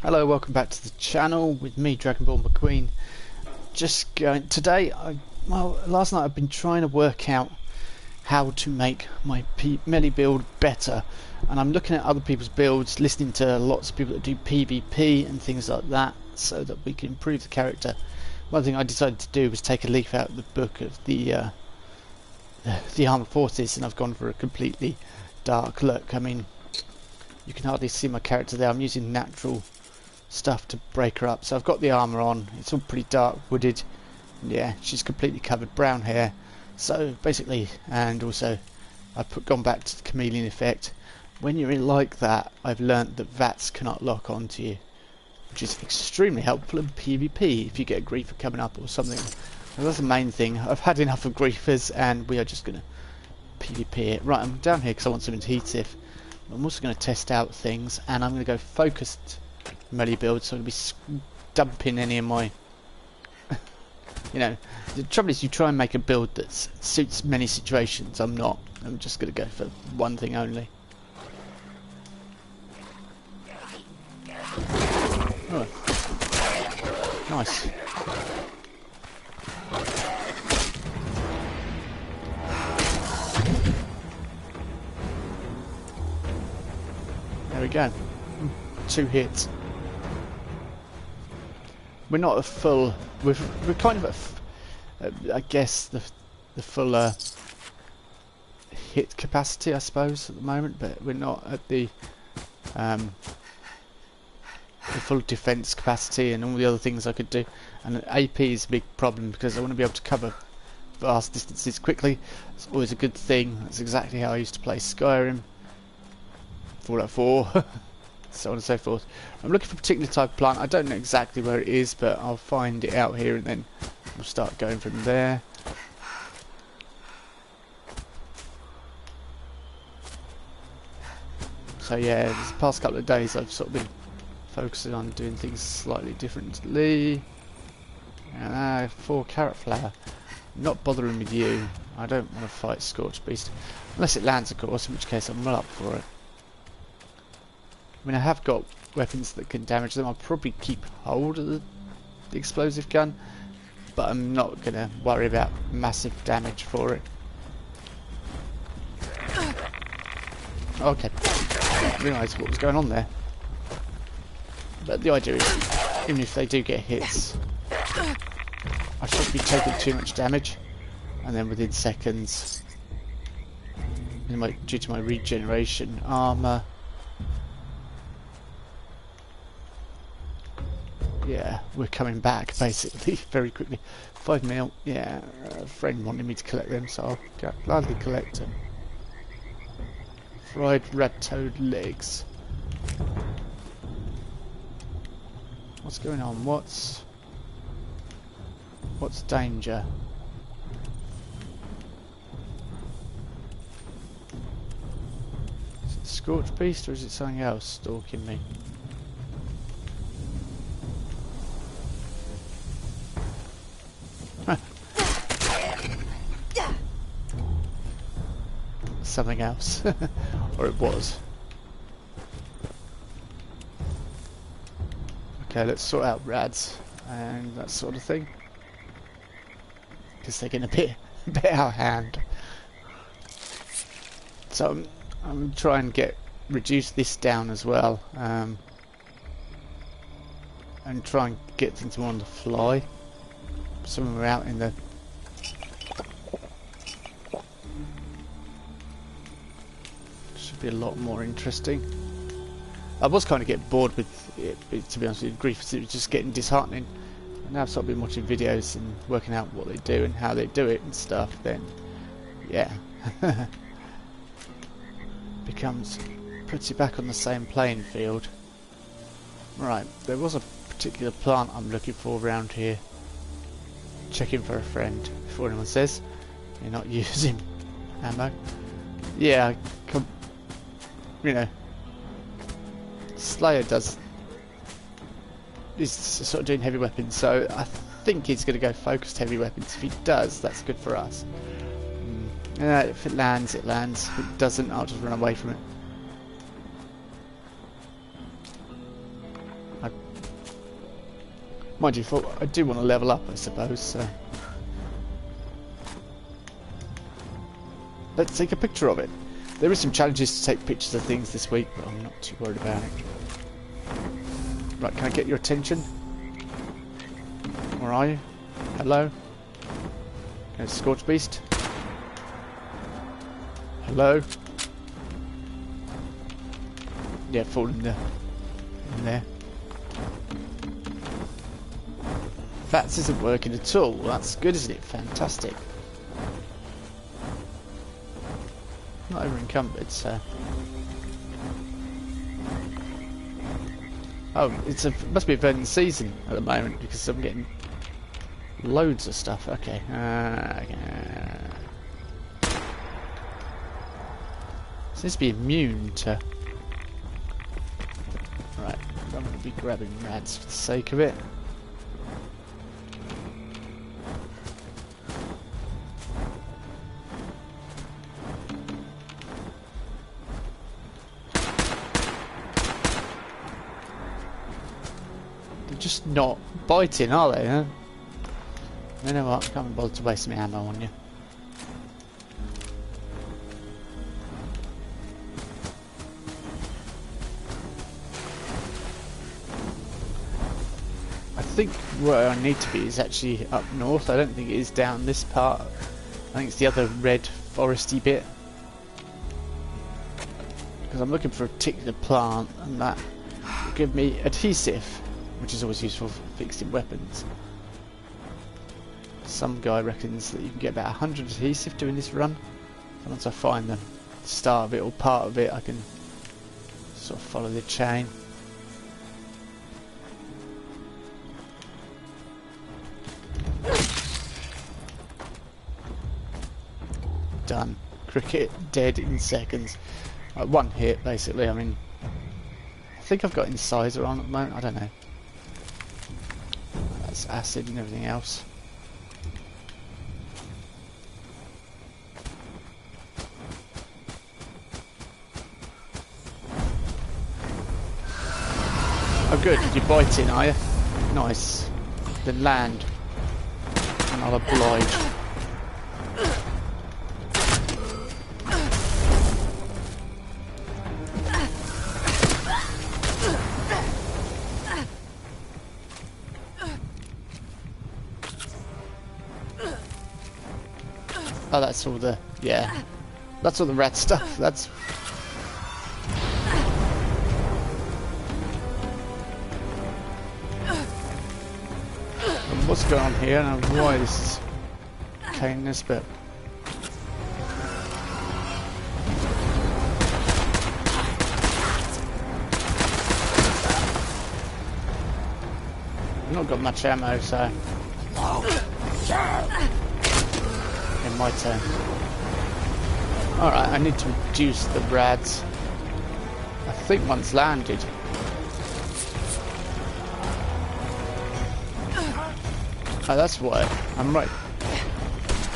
Hello, welcome back to the channel with me, Dragonborn McQueen. Just going today. Last night I've been trying to work out how to make my melee build better, and I'm looking at other people's builds, listening to lots of people that do PvP and things like that, so that we can improve the character. One thing I decided to do was take a leaf out of the book of the Armored Forces, and I've gone for a completely dark look. I mean, you can hardly see my character there. I'm using natural stuff to break her up. So I've got the armour on. It's all pretty dark wooded. Yeah, she's completely covered, brown hair. So basically, and also I've gone back to the chameleon effect. When you're in like that, I've learnt that VATs cannot lock onto you, which is extremely helpful in PvP if you get a griefer coming up or something. Well, that's the main thing. I've had enough of griefers, and we are just going to PvP it. Right, I'm down here because I want some adhesive. I'm also going to test out things, and I'm going to go focused melee build, so I'm going to be dumping any of my you know, the trouble is you try and make a build that suits many situations. I'm not. I'm just going to go for one thing only. Oh. Nice. There we go. 2 hits. We're not a full. We're kind of at I guess the full hit capacity, I suppose, at the moment, but we're not at the full defense capacity and all the other things I could do. And AP is a big problem because I want to be able to cover vast distances quickly. It's always a good thing. That's exactly how I used to play Skyrim, Fallout 4. So on and so forth. I'm looking for a particular type of plant. I don't know exactly where it is, but I'll find it out here and then we'll start going from there. So yeah, the past couple of days I've sort of been focusing on doing things slightly differently. 4 carrot flower. I'm not bothering with you. I don't want to fight Scorched Beast. Unless it lands, of course, in which case I'm well up for it. I mean, I have got weapons that can damage them. I'll probably keep hold of the explosive gun, but I'm not going to worry about massive damage for it. Okay, I didn't realise what was going on there. But the idea is, even if they do get hits, I shouldn't be taking too much damage, and then within seconds, due to my regeneration armour. Yeah, we're coming back basically very quickly. 5 mil. Yeah, a friend wanted me to collect them, so I'll gladly collect them. Fried rat-toad legs. What's going on? What's danger? Is it the Scorched Beast or is it something else stalking me? Something else. Or it was. Okay, let's sort out rads and that sort of thing, because they're getting a bit out of hand. So I'm trying to reduce this down as well, and try and get things more on the fly. So when we're out in the be a lot more interesting. I was kind of getting bored with it, to be honest with you. Grief, it was just getting disheartening. And now I've sort of been watching videos and working out what they do and how they do it and stuff, then yeah, puts you back on the same playing field. Right, there was a particular plant I'm looking for around here. Checking for a friend before anyone says you're not using ammo. Yeah, you know, Slayer is sort of doing heavy weapons, so I think he's going to go focused heavy weapons. If he does, that's good for us. If it lands, it lands. If it doesn't, I'll just run away from it. I Mind you, I do want to level up, I suppose, so... Let's take a picture of it. There is some challenges to take pictures of things this week, but I'm not too worried about it. Right, can I get your attention? Where are you? Hello? Okay, Scorch Beast. Hello? Yeah, fall in there. In there. Fats isn't working at all. Well, that's good, isn't it? Fantastic. Not over encumbered, so. Oh, it must be a burning season at the moment because I'm getting loads of stuff. Okay. Seems to be immune to. Right, I'm going to be grabbing rads for the sake of it. Just not biting, are they? Huh? You know what? I can't be bothered to waste my ammo on you. I think where I need to be is actually up north. I don't think it is down this part. I think it's the other red foresty bit. Because I'm looking for a particular plant, and that will give me adhesive, which is always useful for fixing weapons. Some guy reckons that you can get about 100 adhesive doing this run. And once I find the start of it or part of it, I can sort of follow the chain. Done. Cricket dead in seconds. One hit, basically. I mean, I think I've got Incisor on at the moment. I don't know. That's acid and everything else. Oh good, you're biting, are you? Nice. Then land. And I'll oblige. Oh, that's all the... yeah. That's all the rat stuff. That's... what's going on here? I don't know why this is kindness, but... I've not got much ammo, so... in my turn. Alright, I need to reduce the rads. I think one's landed. Oh, that's why. I'm right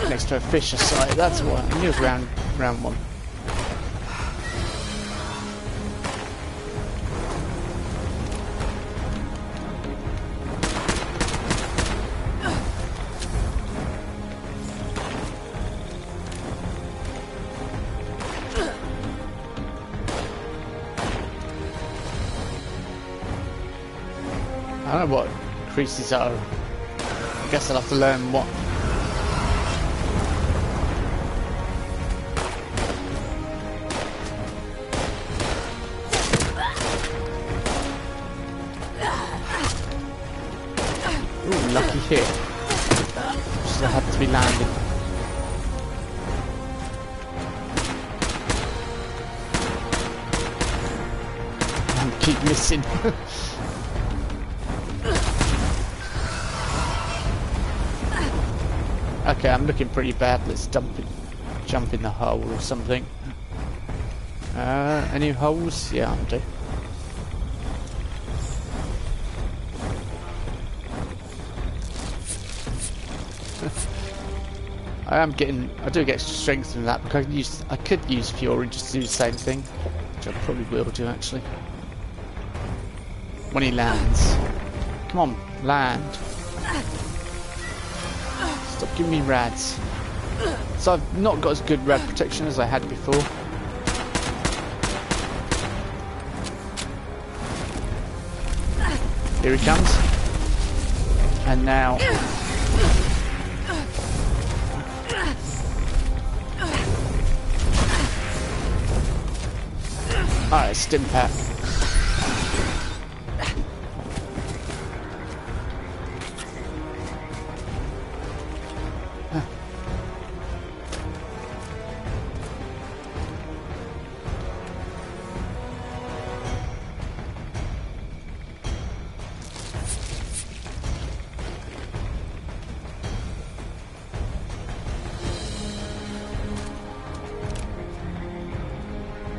next to a fisher site. That's why. I knew it was round one. I don't know what creases are. I guess I'll have to learn what. Ooh, lucky hit. Just had to be landed. And keep missing. Okay, I'm looking pretty bad. Let's jump in the hole or something. Any holes? Yeah, I do. I do get strength from that, because I could use Fury just to do the same thing, which I probably will do actually. When he lands. Come on, Land. Stop giving me rads. So I've not got as good rad protection as I had before. Here he comes. And now... Alright, stim pack.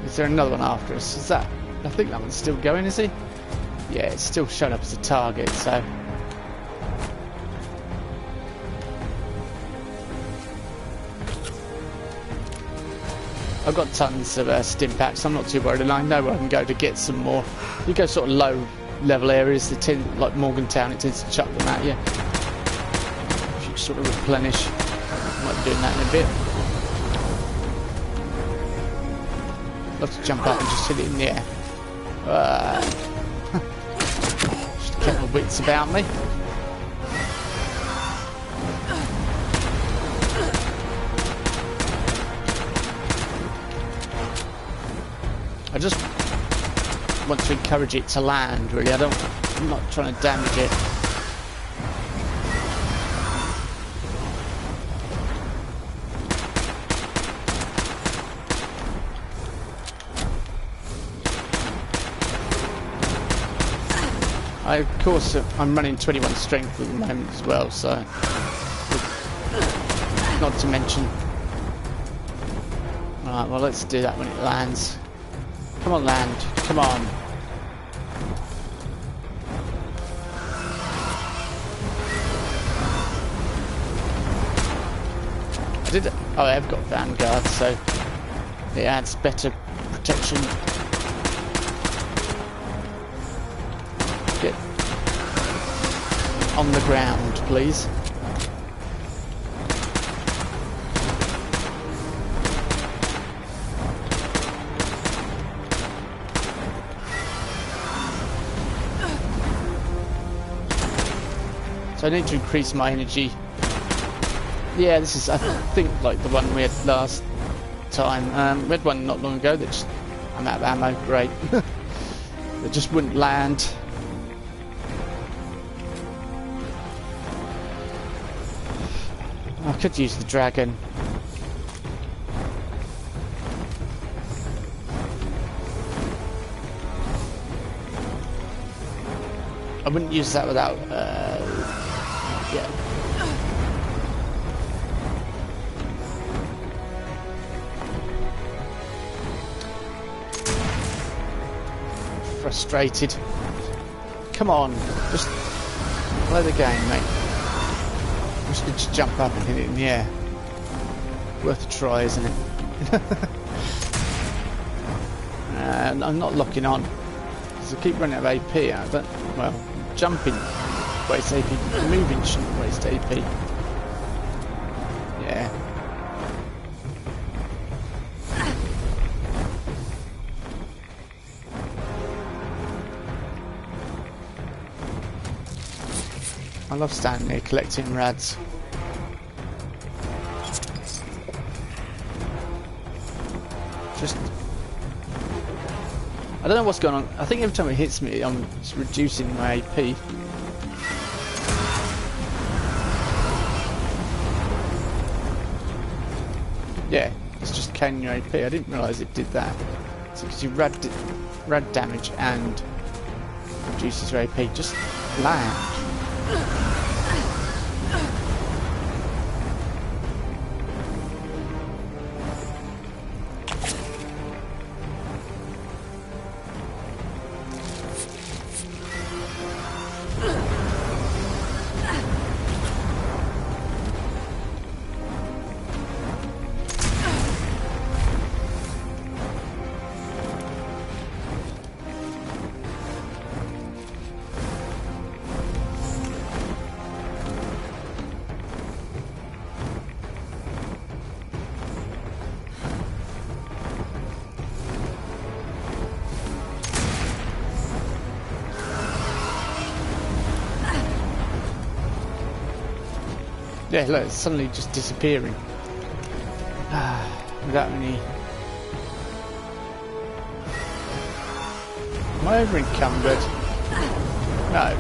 Is there another one after us? Is that... I think that one's still going, is he? Yeah, it's still showing up as a target, so... I've got tons of stim packs, I'm not too worried, and I know where I can go to get some more. You go sort of low level areas, like Morgantown, it tends to chuck them at you. If you sort of replenish. I might be doing that in a bit. Love to jump up and just hit it in the air. Just keep my wits about me. I just want to encourage it to land, really. I'm not trying to damage it. Of course, I'm running 21 strength at the moment as well, so not to mention. Alright, well, let's do that when it lands. Come on, land. Come on. Oh, I have got Vanguard, so it adds better protection. Get on the ground, please. So I need to increase my energy. Yeah, this is, I think, like the one we had last time. We had one not long ago that just... I'm out of ammo, great. It just wouldn't land. I could use the dragon. I wouldn't use that without, yeah. Frustrated. Come on, just play the game, mate. I'm just going to jump up and hit it in the air. Worth a try, isn't it? I'm not locking on. I keep running out of AP. Well, jumping wastes AP, moving shouldn't waste AP. Yeah. I love standing there collecting rads. Just... I don't know what's going on. I think every time it hits me, I'm just reducing my AP. Yeah, it's just canning your AP. I didn't realise it did that. So it gives you rad damage and reduces your AP. Just land. Yeah, look, it's suddenly just disappearing. Without any... Am I over encumbered? No.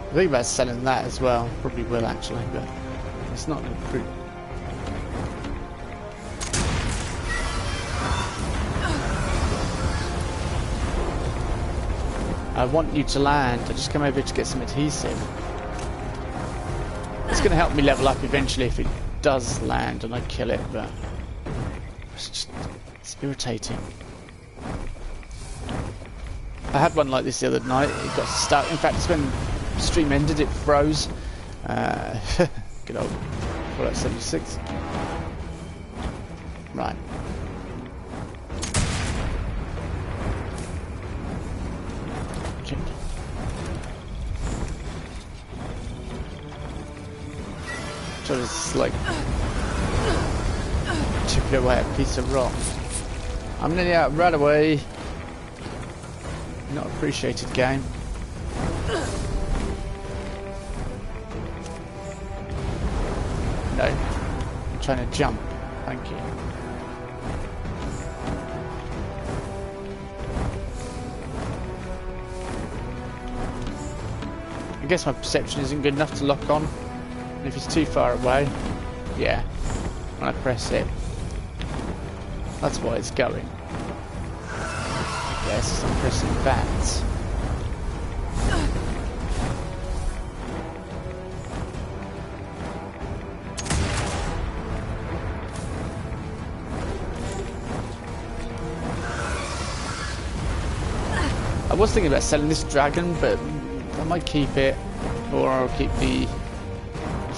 I think about selling that as well. Probably will actually, but it's not going to prove. I want you to land. I just come over to get some adhesive. It's going to help me level up eventually if it does land and I kill it, but it's irritating. I had one like this the other night. It got stuck. In fact, it's when the stream ended, it froze. Good old Fallout 76. Right. So it's like chipping away a piece of rock. I'm nearly out right away. Not appreciated game. No. I'm trying to jump. Thank you. I guess my perception isn't good enough to lock on. And if it's too far away, yeah, when I press it, that's why it's going. I guess I'm pressing that. I was thinking about selling this dragon, but I might keep it, or I'll keep the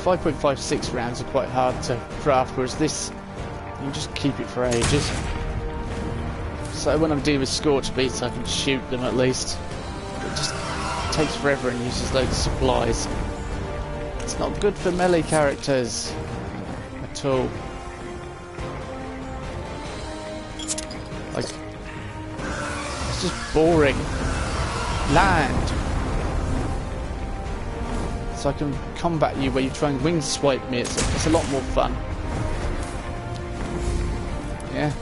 5.56 rounds are quite hard to craft, whereas this, you can just keep it for ages. So when I'm dealing with scorch beasts, I can shoot them at least. It just takes forever and uses loads of supplies. It's not good for melee characters at all. Like, it's just boring. Land. So I can combat you where you try and wing swipe me. It's a lot more fun. Yeah.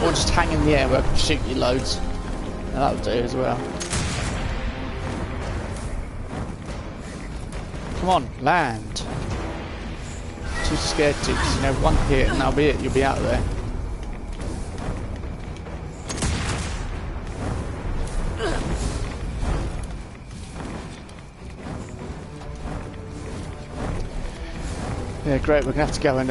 Or just hang in the air where I can shoot you loads. And that'll do as well. Come on, land. Too scared to, because you know, one hit and that'll be it. You'll be out of there. Yeah, great, we're going to have to go and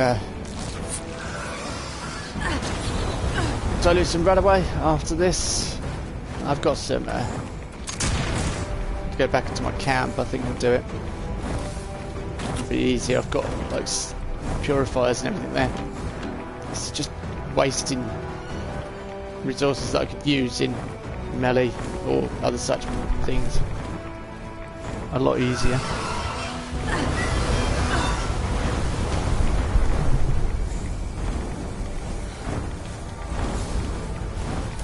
dilute some runaway after this. I've got some to go back into my camp. I think I'll do it. It'll be easy. I've got like purifiers and everything there. It's just wasting resources that I could use in melee or other such things. A lot easier.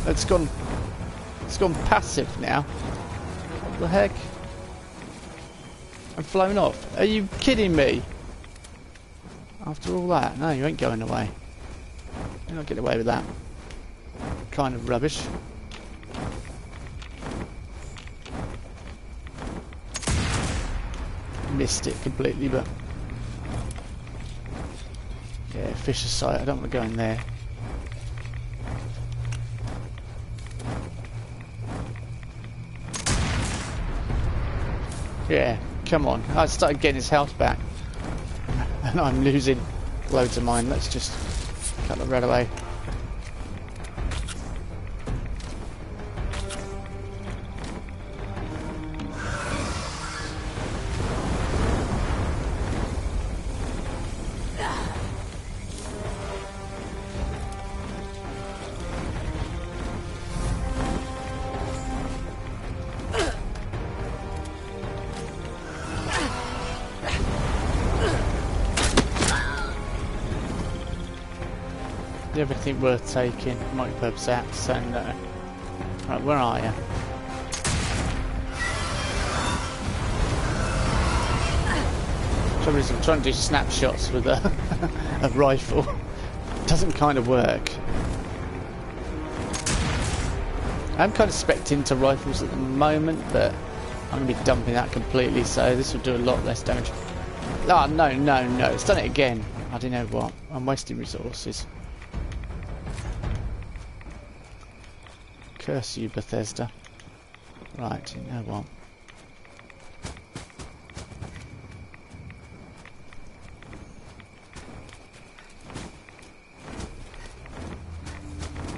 It's gone passive now. What the heck? I've flown off. Are you kidding me? After all that? No, you ain't going away. You're not getting away with that. Kind of rubbish. Missed it completely, but yeah, Fisher's sight. I don't want to go in there. Yeah, come on. I started getting his health back. And I'm losing loads of mine. Let's just cut the red away. Everything worth taking, multi-purpose apps and right, where are you? Trouble is, I'm trying to do snapshots with a, a rifle. It doesn't kind of work. I'm kind of specced into rifles at the moment, but I'm going to be dumping that completely, so this will do a lot less damage. Oh, no, no, no. It's done it again. I don't know what. I'm wasting resources. Curse you, Bethesda. Right, you know what?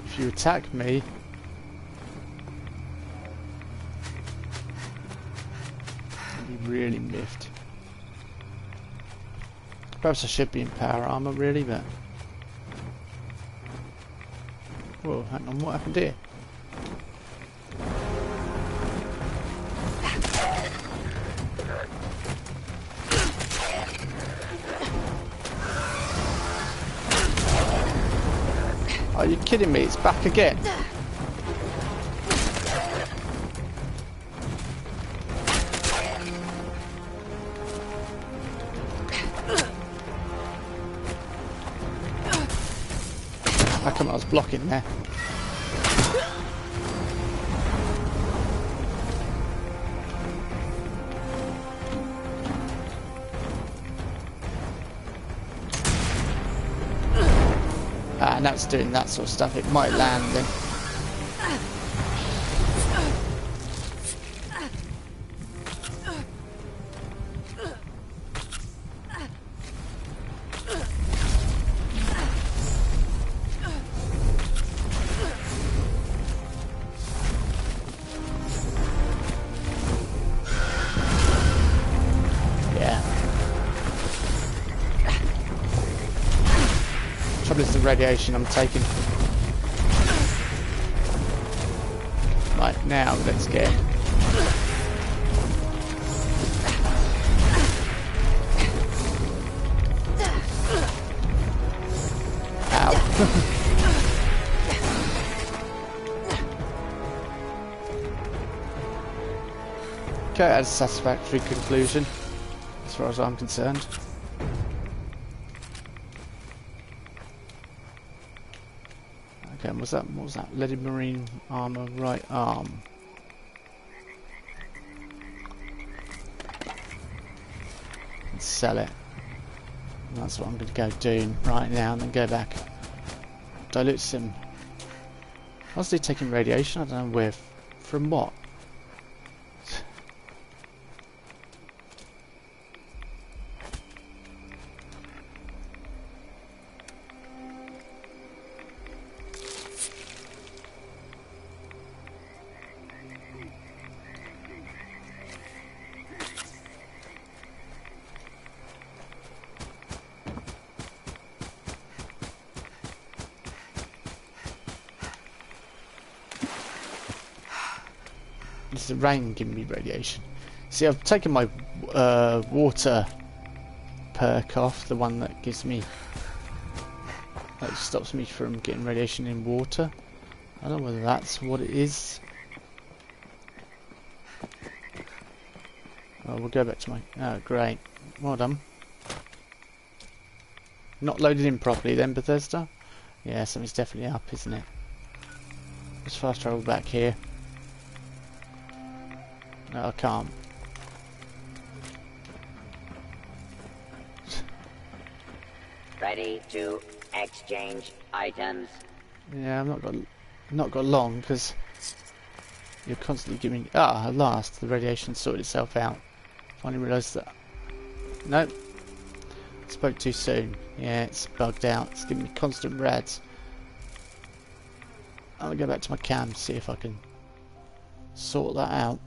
If you attack me... I'll be really miffed. Perhaps I should be in power armor, really, but... Whoa, hang on, what happened here? Are you kidding me? It's back again. How come I was blocking there? And that's doing that sort of stuff. It might land then. Is the radiation I'm taking. Right, now let's get ow. Okay, that's a satisfactory conclusion as far as I'm concerned. Okay, what was that? Leaded marine armor, right arm. And sell it. And that's what I'm going to go do right now, and then go back. Dilute some. Was he taking radiation? I don't know where. From what? The rain giving me radiation. See, I've taken my water perk off, the one that gives me, that stops me from getting radiation in water. I don't know whether that's what it is. Oh, we'll go back to my, oh great, well done. Not loaded in properly then, Bethesda? Yeah, something's definitely up, isn't it? Let's fast travel back here. No, I can't. Ready to exchange items. Yeah, I've not got long because you're constantly giving. Ah, at last the radiation sorted itself out. Finally realised that. Nope. Spoke too soon. Yeah, it's bugged out. It's giving me constant rads. I'll go back to my cam, see if I can sort that out.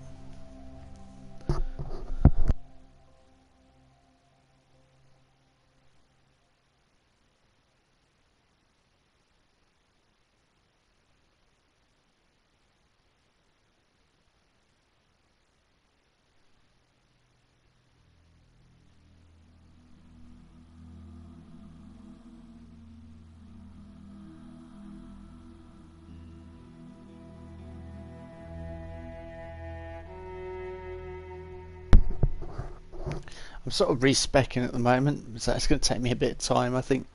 I'm sort of respecking at the moment, so it's going to take me a bit of time. I think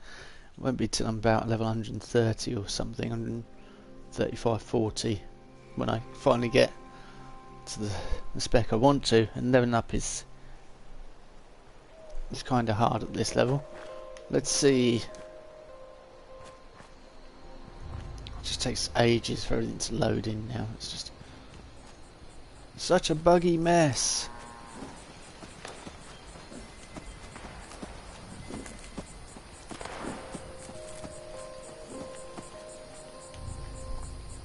it won't be till I'm about level 130 or something, 135, 40, when I finally get to the spec I want to. And leveling up is kind of hard at this level. Let's see. It just takes ages for everything to load in now. It's just such a buggy mess.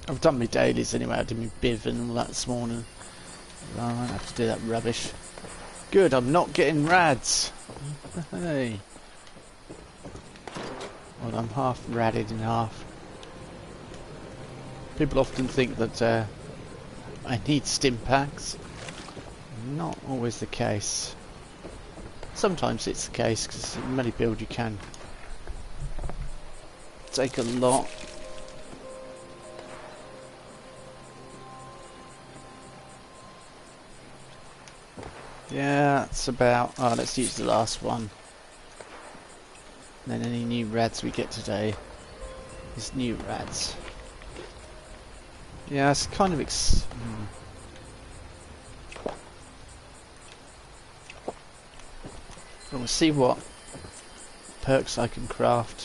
I've done my dailies anyway. I did my biv and all that this morning. I won't have to do that rubbish. Good, I'm not getting rads. Hey. Well, I'm half radded in half. People often think that I need stim packs. Not always the case. Sometimes it's the case, because in many build you can take a lot. Yeah, that's about... Oh, let's use the last one. And then any new rads we get today is new rads. Yeah, it's kind of We'll see what perks I can craft.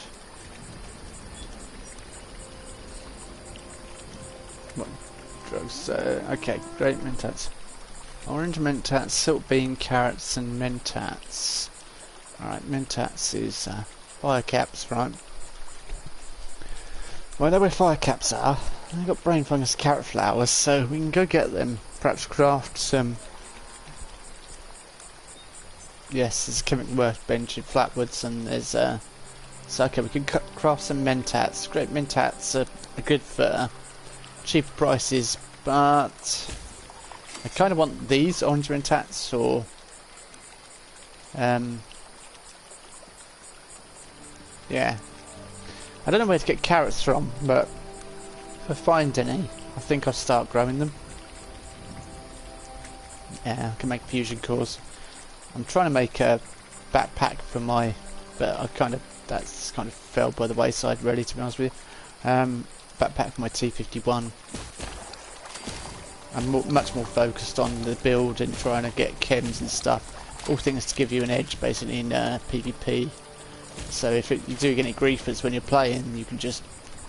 What drugs? Okay, great mentats. Orange mentats, silk bean, carrots, and mentats. Alright, mentats is fire caps, right? Well, I know where fire caps are. I've got brain fungus carrot flowers, so we can go get them. Perhaps craft some. Yes, there's chemical workbench in Flatwoods, and there's so okay, we can craft some mentats. Great mentats are good for cheaper prices, but I kind of want these orange mentats, or yeah. I don't know where to get carrots from, but if I find any, I think I'll start growing them. Yeah, I can make fusion cores. I'm trying to make a backpack for my, but that's kind of fell by the wayside, really, to be honest with you. Backpack for my T51. I'm much more focused on the build and trying to get chems and stuff. All things to give you an edge, basically, in PvP. So if you do get any griefers when you're playing, you can just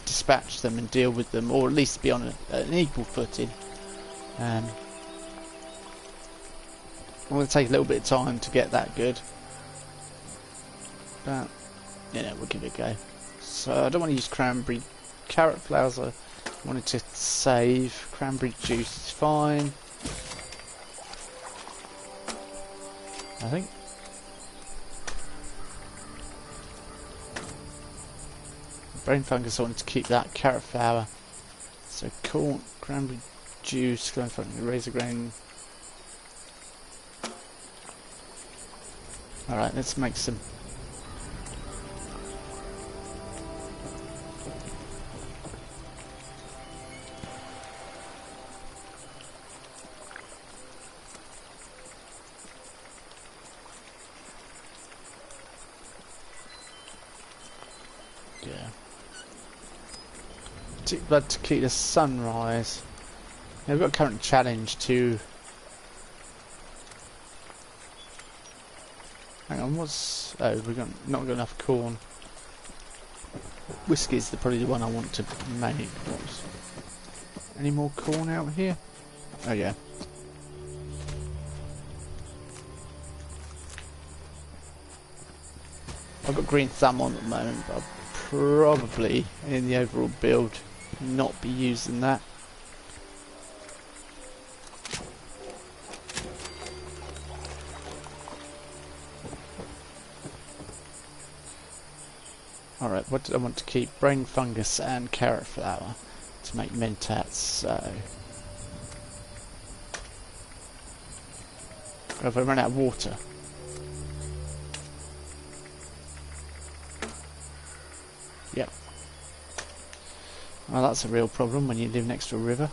dispatch them and deal with them, or at least be on an equal footing. I'm going to take a little bit of time to get that good, but yeah, we'll give it a go. So I don't want to use cranberry carrot flowers. I wanted to save. Cranberry juice is fine, I think. Brain fungus, I wanted to keep that. Carrot flower, so corn, cranberry juice, going for razor grain. Alright, let's make some. Yeah. Tick blood to keep the sunrise. Yeah, we've got a current challenge to. Hang on, we've not got enough corn. Whiskey is probably the one I want to make. Any more corn out here? Oh yeah. I've got green thumb on at the moment, but I'll probably, in the overall build, not be using that. Alright, what did I want to keep? Brain fungus and carrot flower to make mentats, so. Have I run out of water? Yep. Well, that's a real problem when you live next to a river.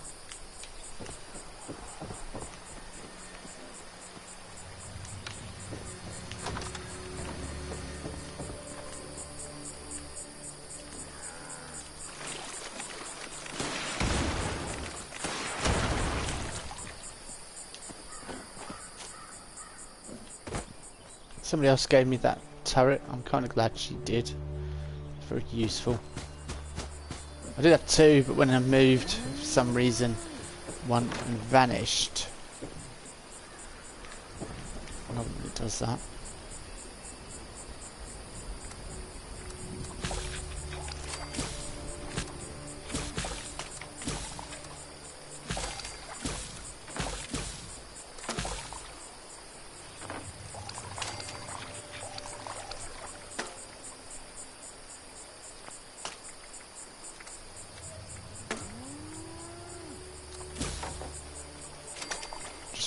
Somebody else gave me that turret. I'm kind of glad she did. It's very useful. I did have two, but when I moved, for some reason, one vanished. I don't think it does that.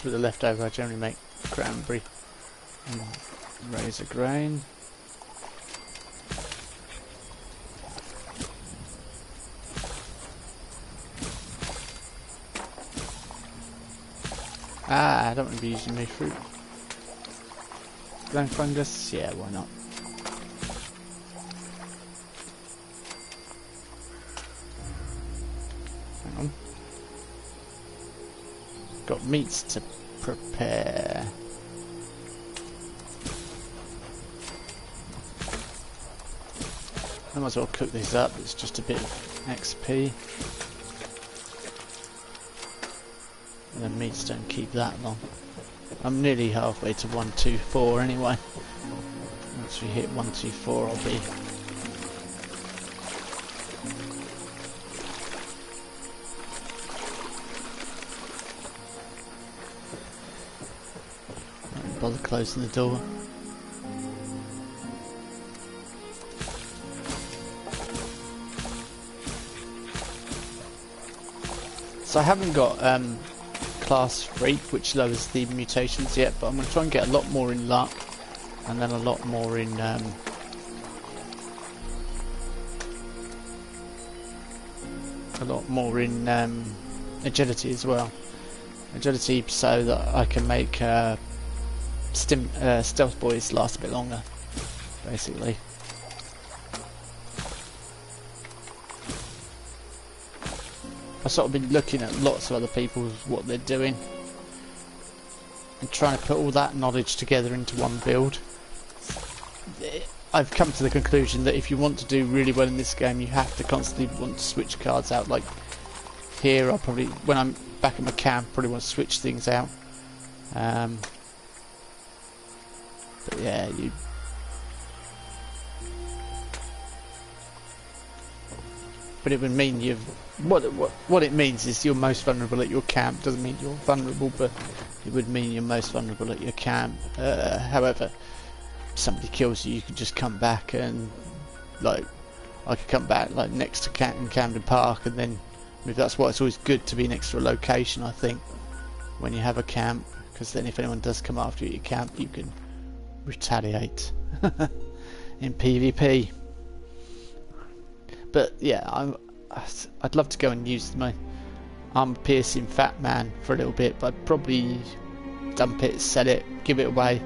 With the leftover, I generally make cranberry and razor grain. I don't want to be using my fruit. Glowing fungus? Yeah, why not? Hang on. Got meats to prepare. I might as well cook these up, it's just a bit of XP. And the meats don't keep that long. I'm nearly halfway to 124 anyway. Once we hit 124 I'll be bother closing the door. So I haven't got class freak, which lowers the mutations yet, but I'm going to try and get a lot more in luck, and then a lot more in agility as well. Agility so that I can make stealth boys last a bit longer, basically. I've sort of been looking at lots of other people's what they're doing and trying to put all that knowledge together into one build. I've come to the conclusion that if you want to do really well in this game, you have to constantly want to switch cards out. Like here, I'll probably, when I'm back at my camp, probably want to switch things out. But yeah, but it would mean you've what it means is you're most vulnerable at your camp. Doesn't mean you're vulnerable, but it would mean you're most vulnerable at your camp. However, if somebody kills you, you can just come back, and like I could come back like next to Camden Park, and then that's why it's always good to be next to a location, I think, when you have a camp, because then if anyone does come after you at your camp, you can retaliate in PvP. But yeah, I'd love to go and use my armor-piercing fat man for a little bit, but I'd probably dump it, sell it, give it away.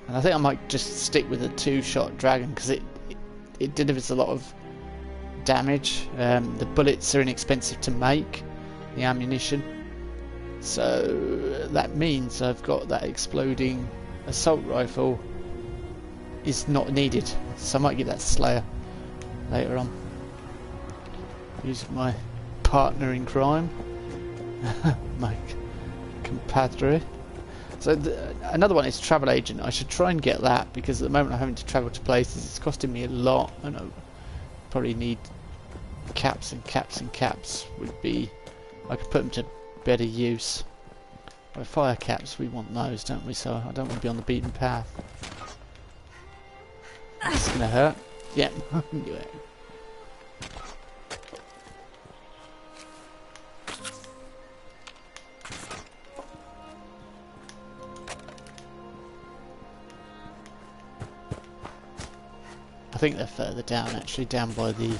And I think I might just stick with a two-shot dragon, because it delivers a lot of damage. The bullets are inexpensive to make, the ammunition, so that means I've got that exploding assault rifle is not needed, so I might get that Slayer later on. Use my partner in crime, my compadre. So another one is travel agent. I should try and get that, because at the moment I'm having to travel to places. It's costing me a lot, and I probably need caps and caps and caps. Would be, I could put them to better use. By fire caps, we want those, don't we? So I don't want to be on the beaten path. It's gonna hurt. Yeah, I knew it. I think they're further down, actually, down by the.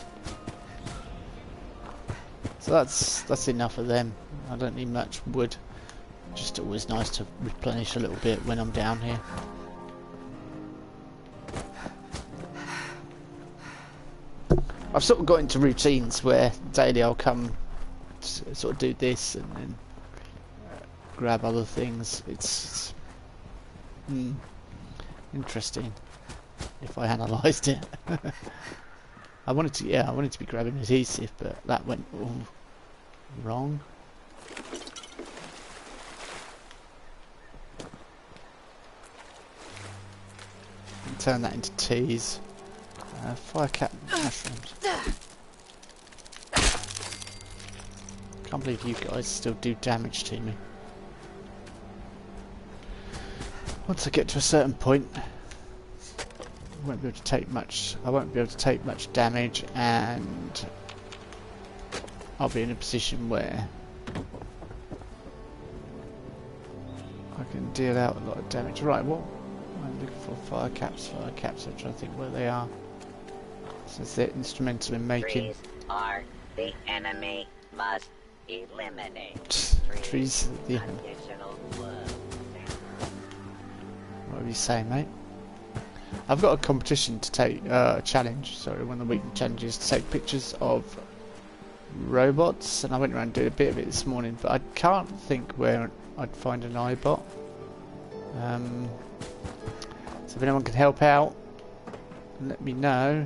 So that's enough of them. I don't need much wood. Just always nice to replenish a little bit when I'm down here. I've sort of got into routines where daily I'll come sort of do this and then grab other things. It's Interesting. If I analysed it. I wanted to be grabbing adhesive, but that went all wrong. And turn that into teas. Fire cap mushrooms. Can't believe you guys still do damage to me. Once I get to a certain point, I won't be able to take much damage, and I'll be in a position where I can deal out a lot of damage. Right, what I'm looking for? Fire caps. I'm trying to think where they are. Since they're instrumental in making. Trees are the enemy. Must eliminate. Trees are the enemy. Additional wood. What are you saying, mate? I've got a competition to take, a challenge, sorry, one of the weekly challenges to take pictures of robots, and I went around and did a bit of it this morning, but I can't think where I'd find an iBot. So if anyone can help out, let me know.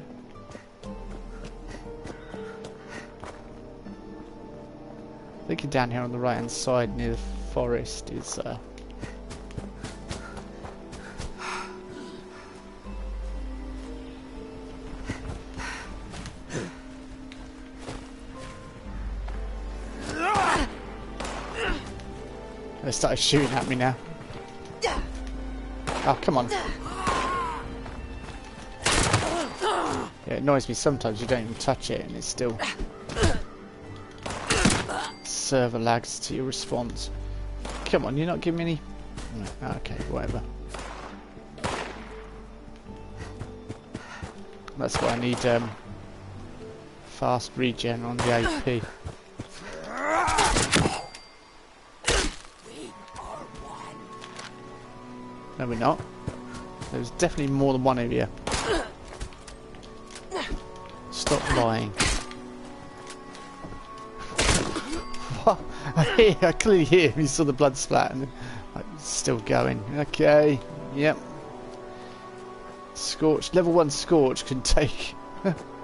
I think down here on the right hand side near the forest is they started shooting at me now. Oh, come on. Yeah, it annoys me sometimes you don't even touch it and it's still server lags to your response. Come on, you're not giving me any... No, okay, whatever. That's why I need fast regen on the AP. No, we're not. There's definitely more than one of you. Stop lying. What? I clearly hear him. You saw the blood splat and it's still going. Okay. Yep. Scorch. Level 1 Scorch can take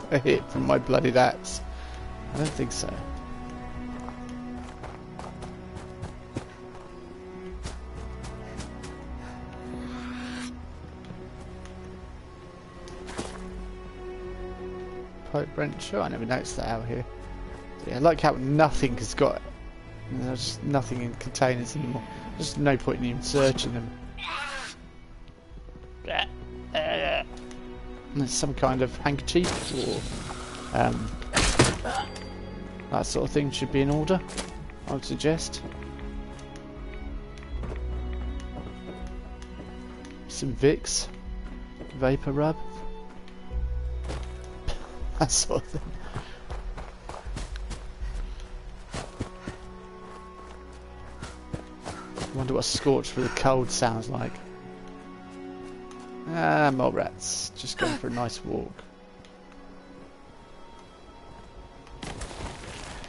a hit from my bloodied axe. I don't think so. Pipe wrench. Oh, I never noticed that out here. So, yeah, I like how nothing has got. There's just nothing in containers anymore. There's no point in even searching them. And there's some kind of handkerchief or that sort of thing should be in order, I would suggest. Some Vicks, vapor rub, that sort of thing. I wonder what scorch for the cold sounds like. Ah, mole rats. Just going for a nice walk.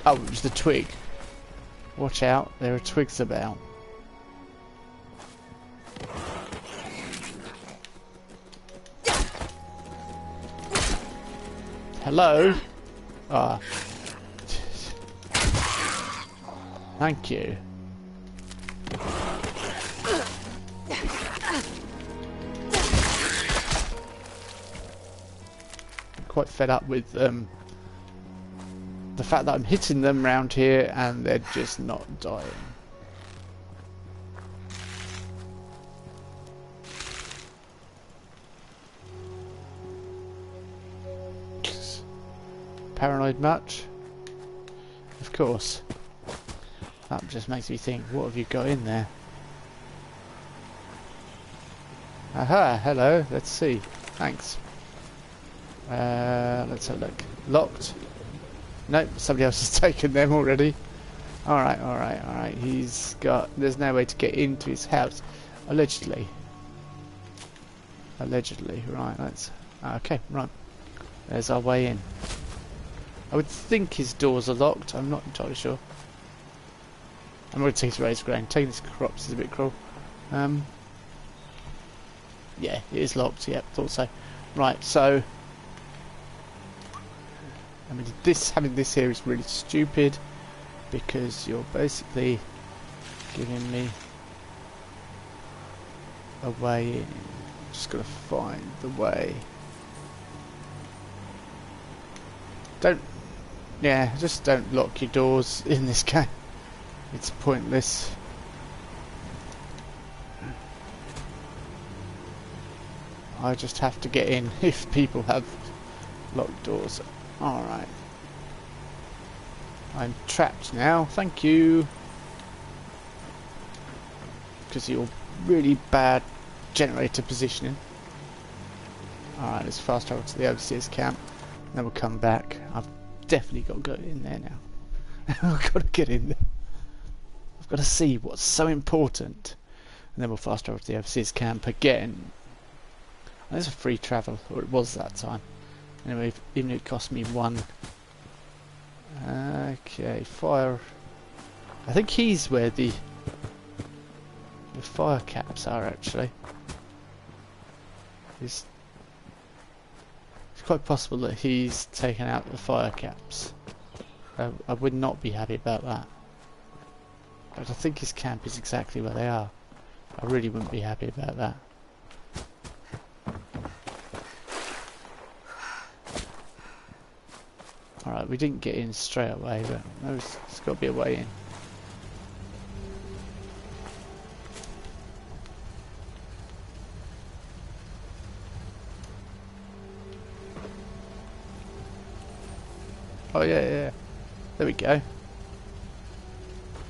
Oh, it was the twig. Watch out, there are twigs about. Hello? Ah. Thank you. Quite fed up with the fact that I'm hitting them round here and they're just not dying. Paranoid much? Of course. That just makes me think, what have you got in there? Aha, hello, let's see. Thanks. Let's have a look. Locked. Nope, somebody else has taken them already. Alright, alright, alright. He's got... There's no way to get into his house. Allegedly. Allegedly. Right, let's... Okay, right. There's our way in. I would think his doors are locked. I'm not entirely sure. I'm going to take his raised grain. Taking his crops is a bit cruel. Yeah, it is locked. Yep, thought so. Right, so I mean, having this here is really stupid because you're basically giving me a way in. Just gotta find the way. Just don't lock your doors in this game. It's pointless. I just have to get in if people have locked doors. Alright. I'm trapped now, thank you. Because of your really bad generator positioning. Alright, let's fast travel to the overseer's camp. Then we'll come back. I've definitely got to go in there now. I've got to get in there. I've got to see what's so important. And then we'll fast travel to the overseer's camp again. There's a free travel, or it was that time. Anyway, even if it cost me one. Okay, fire. I think he's where the fire caps are actually. It's quite possible that he's taken out the fire caps. I would not be happy about that. But I think his camp is exactly where they are. I really wouldn't be happy about that. Alright, we didn't get in straight away, but there's got to be a way in. Oh yeah. There we go.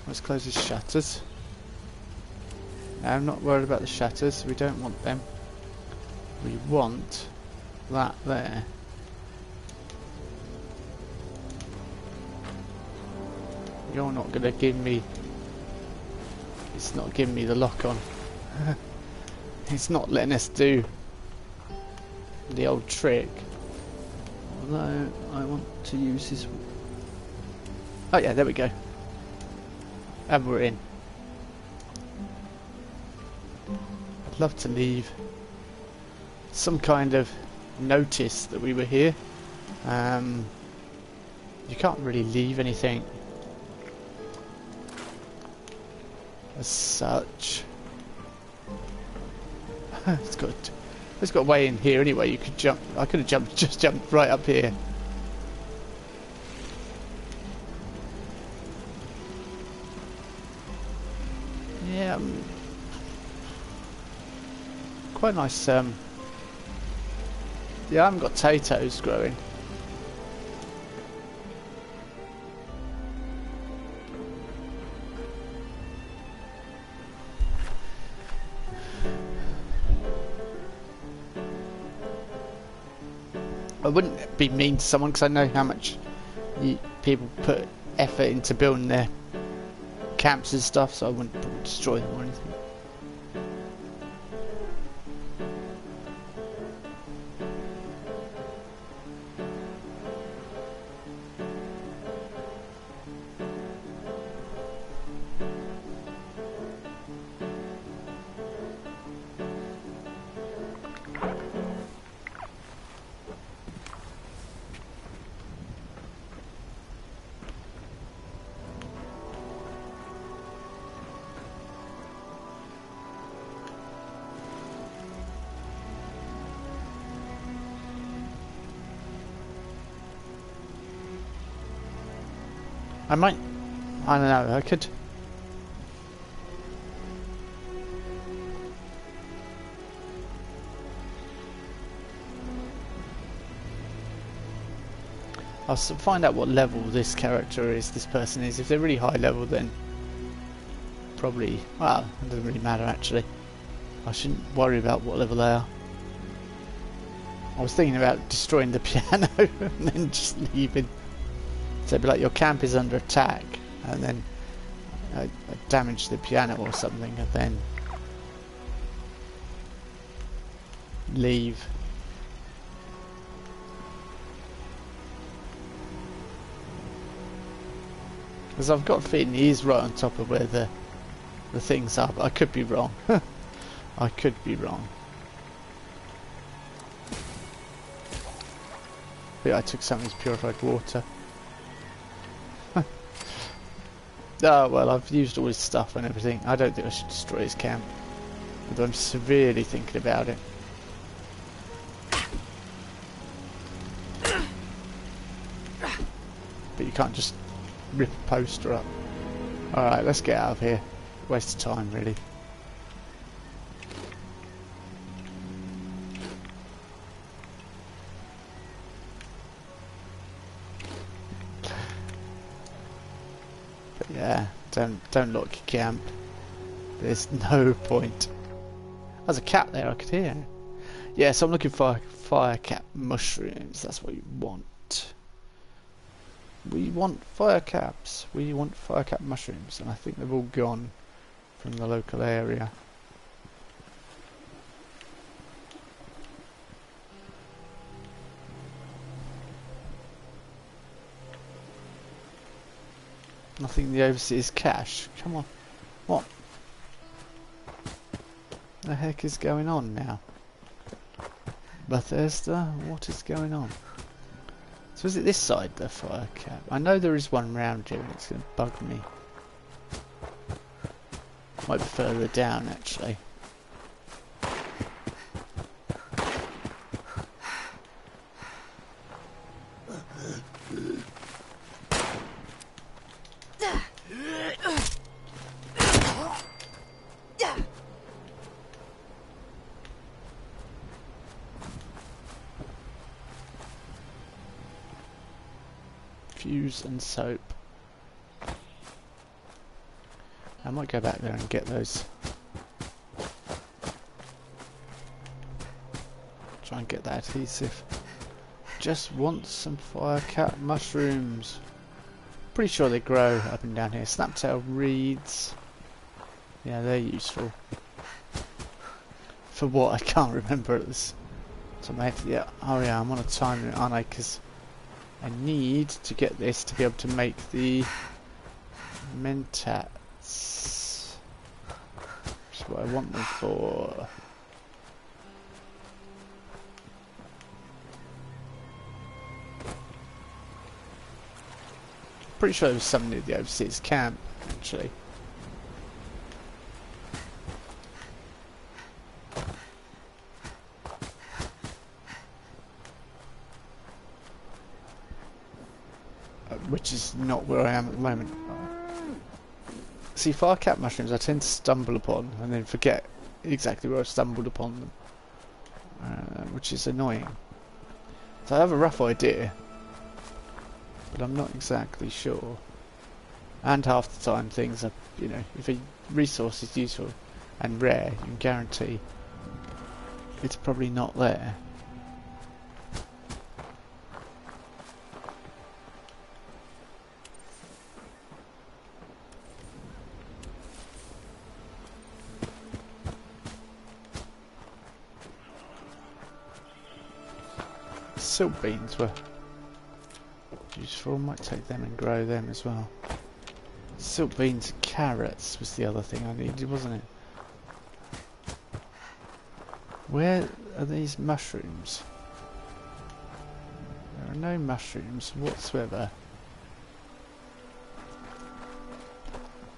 Let's close his shutters. Now, I'm not worried about the shutters, we don't want them. We want that there. You're not going to give me... It's not giving me the lock on. It's not letting us do the old trick. Although I want to use this... Oh yeah, there we go. And we're in. I'd love to leave some kind of notice that we were here. You can't really leave anything as such. It's got a way in here anyway. You could jump. I could have just jumped right up here. Yeah, quite nice. Yeah, I haven't got potatoes growing. I wouldn't be mean to someone because I know how much people put effort into building their camps and stuff, so I wouldn't destroy them or anything. I don't know, I could... I'll find out what level this character is, this person is. If they're really high level, then probably... Well, it doesn't really matter actually. I shouldn't worry about what level they are. I was thinking about destroying the piano and then just leaving. So it'd be like your camp is under attack, and then I damage the piano or something, and then leave. Because I've got a feeling he is right on top of where the things are, but I could be wrong. I could be wrong. But I took some of his purified water. Oh well, I've used all his stuff and everything. I don't think I should destroy his camp. Although I'm severely thinking about it. But you can't just rip a poster up. Alright, let's get out of here. Waste of time, really. But yeah, don't lock your camp. There's no point. There's a cat there, I could hear. Yeah, so I'm looking for fire cap mushrooms. That's what you want. We want fire caps. We want fire cap mushrooms, and I think they've all gone from the local area. Nothing in the overseas cache. Come on. What the heck is going on now? Bethesda? What is going on? So is it this side, the fire cap? I know there is one round here and it's going to bug me. Might be further down, actually. Fuse and soap. I might go back there and get those. Try and get that adhesive. Just want some fire cap mushrooms. Pretty sure they grow up and down here. Snaptail reeds. Yeah, they're useful. For what? I can't remember at this. So yeah. Oh yeah, I'm on a time limit, aren't I? Because I need to get this to be able to make the mentats. That's what I want them for. Pretty sure there was something near the overseas camp, actually. Which is not where I am at the moment. See, fire cap mushrooms I tend to stumble upon and then forget exactly where I stumbled upon them, which is annoying. So I have a rough idea, but I'm not exactly sure. And half the time things are, you know, if a resource is useful and rare, you can guarantee it's probably not there. Silk beans were useful. Might take them and grow them as well. Silk beans and carrots was the other thing I needed, wasn't it? Where are these mushrooms? There are no mushrooms whatsoever.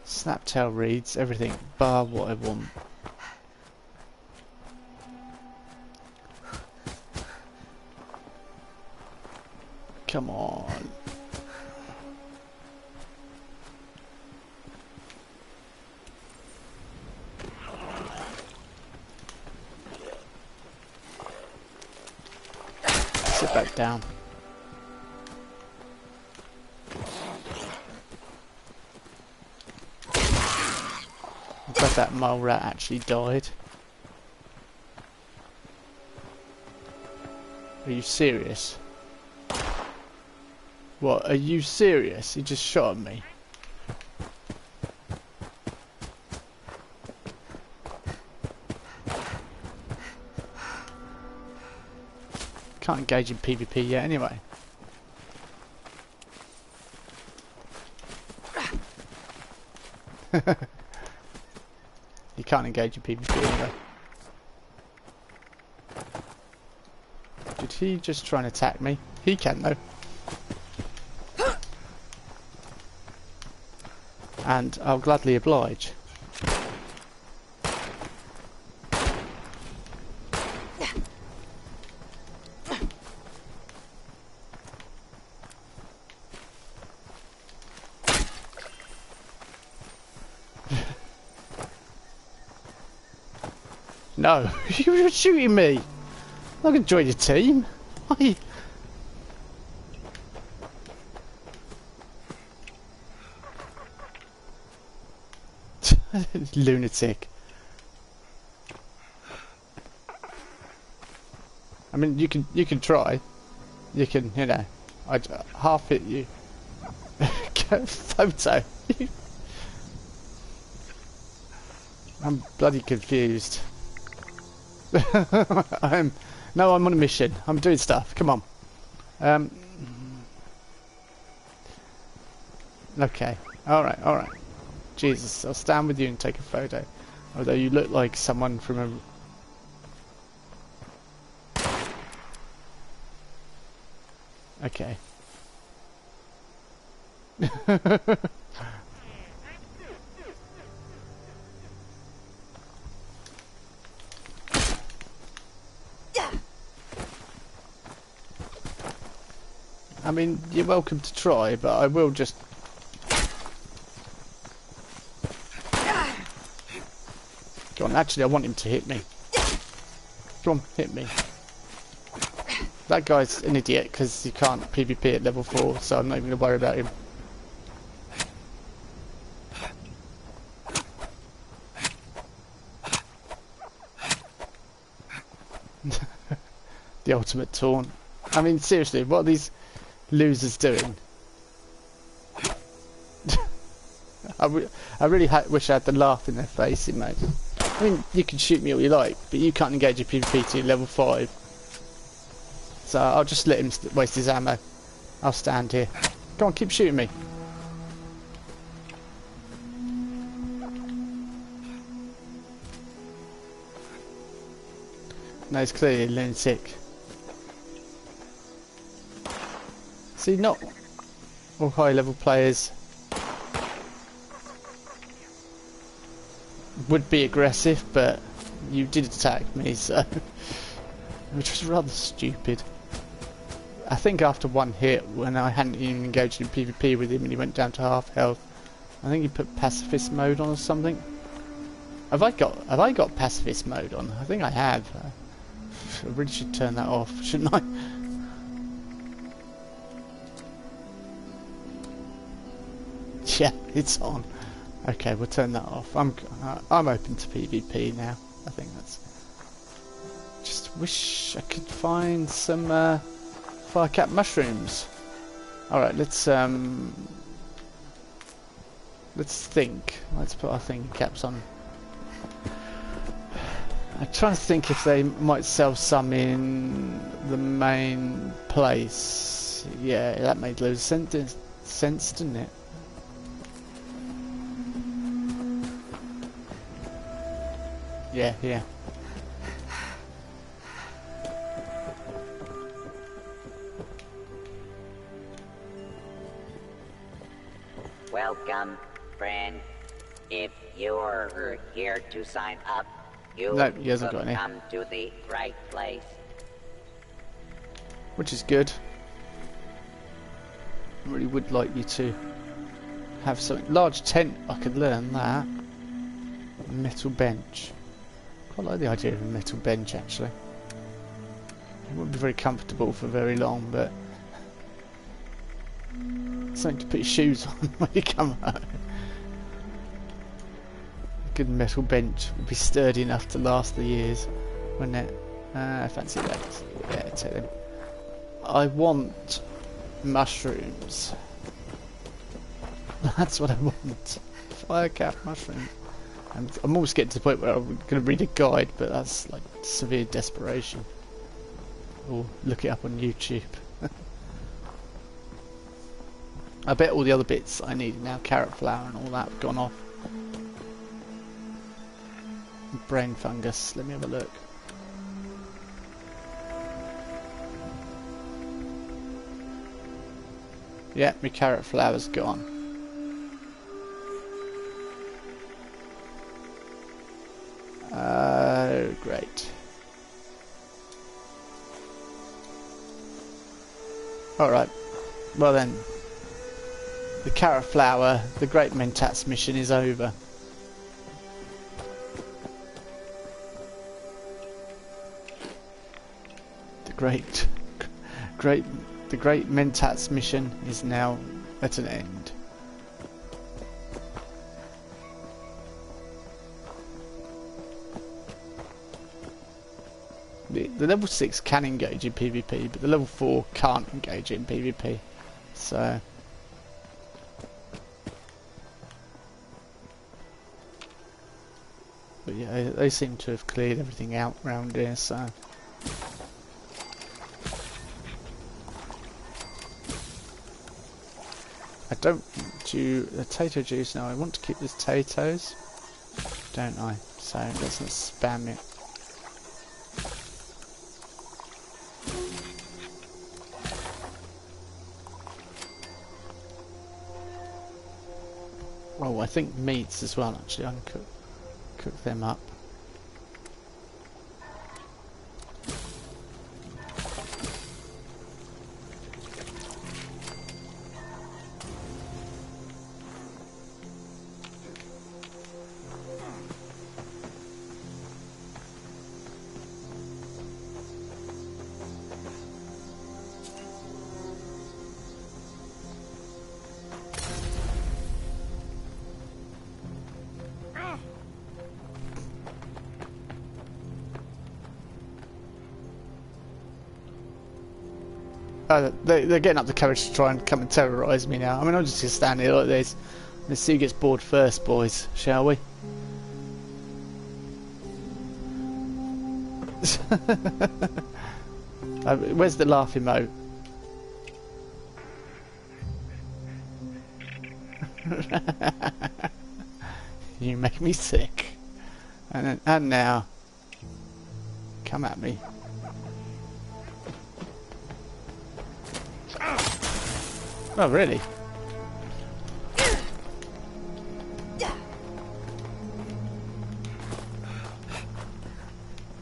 Snaptail reeds, everything bar what I want. Come on. Sit back down. I'm glad that mole rat actually died. Are you serious? What, are you serious? He just shot at me. Can't engage in PvP yet anyway. You can't engage in PvP anyway. Did he just try and attack me? He can though. And I'll gladly oblige. No, you were shooting me. I'm not going to join your team. Why? Lunatic. I mean, you can try. You can, you know, I'd half hit you. Photo. I'm bloody confused. No, I'm on a mission. I'm doing stuff. Come on. Okay. All right. Jesus, I'll stand with you and take a photo. Although you look like someone from a... Okay. I mean, you're welcome to try, but I will just... Go on, actually I want him to hit me. Come on, hit me. That guy's an idiot because you can't PvP at level 4, so I'm not even going to worry about him. The ultimate taunt. I mean, seriously, what are these losers doing? I really wish I had the laugh in their face in mode. I mean, you can shoot me all you like, but you can't engage your PvP to level 5. So I'll just let him waste his ammo. I'll stand here. Come on, keep shooting me. No, he's clearly a lunatic. See, not all high level players would be aggressive, but you did attack me, so which was rather stupid. I think after one hit, when I hadn't even engaged in PvP with him and he went down to half health, I think he put pacifist mode on or something. Have I got pacifist mode on? I think I have. I really should turn that off, shouldn't I? Yeah, it's on. Okay, we'll turn that off. I'm open to PvP now. I think that's... Just wish I could find some firecap mushrooms. Alright, let's think. Let's put our thinking caps on. I'm trying to think if they might sell some in the main place. Yeah, that made loads of sense, didn't it? Yeah. Welcome, friend. If you're here to sign up, you No, he hasn't got any. come to the right place. Which is good. I really would like you to have something. Large tent, I could learn that. Metal bench. I like the idea of a metal bench actually. It wouldn't be very comfortable for very long, but something to put your shoes on when you come home. A good metal bench would be sturdy enough to last the years, wouldn't it? Fancy that. Yeah, take them. I want mushrooms. That's what I want. Firecap mushrooms. I'm almost getting to the point where I'm going to read a guide, but that's like severe desperation. Or look it up on YouTube. I bet all the other bits I need now, carrot flour and all that, have gone off. Brain fungus, let me have a look. Yeah, my carrot flower's gone. Great. Alright. Well then, the carrot flower, the Great Mentats mission is over. The Great Mentats mission is now at an end. The level 6 can engage in PvP, but the level 4 can't engage in PvP. So but yeah, they seem to have cleared everything out around here, so I don't do potato juice now. I want to keep the potatoes, don't I? So let's not spam it. Oh, I think meats as well. Actually, I can cook them up. They're getting up the courage to try and come and terrorise me now. I mean, I'm just going to stand here like this. Let's see who gets bored first, boys, shall we? Where's the laugh emote? You make me sick. And now, come at me. Oh, really?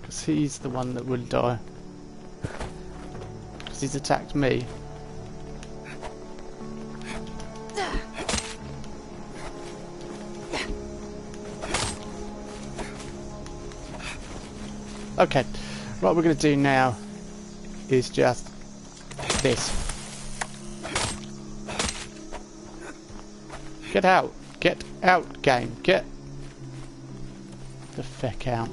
Because he's the one that will die. Because he's attacked me. Okay, what we're going to do now is just this. Get out! Get out, game! Get the feck out!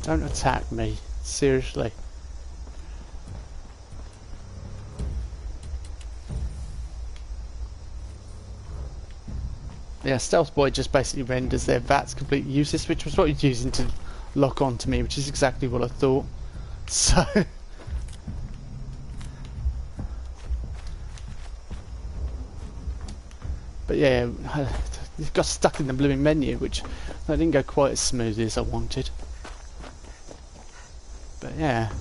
Don't attack me, seriously. Yeah, Stealth Boy just basically renders their VATs completely useless, which was what he's using to lock on to me, which is exactly what I thought. So but yeah, it got stuck in the blooming menu, which I didn't go quite as smoothly as I wanted. But yeah.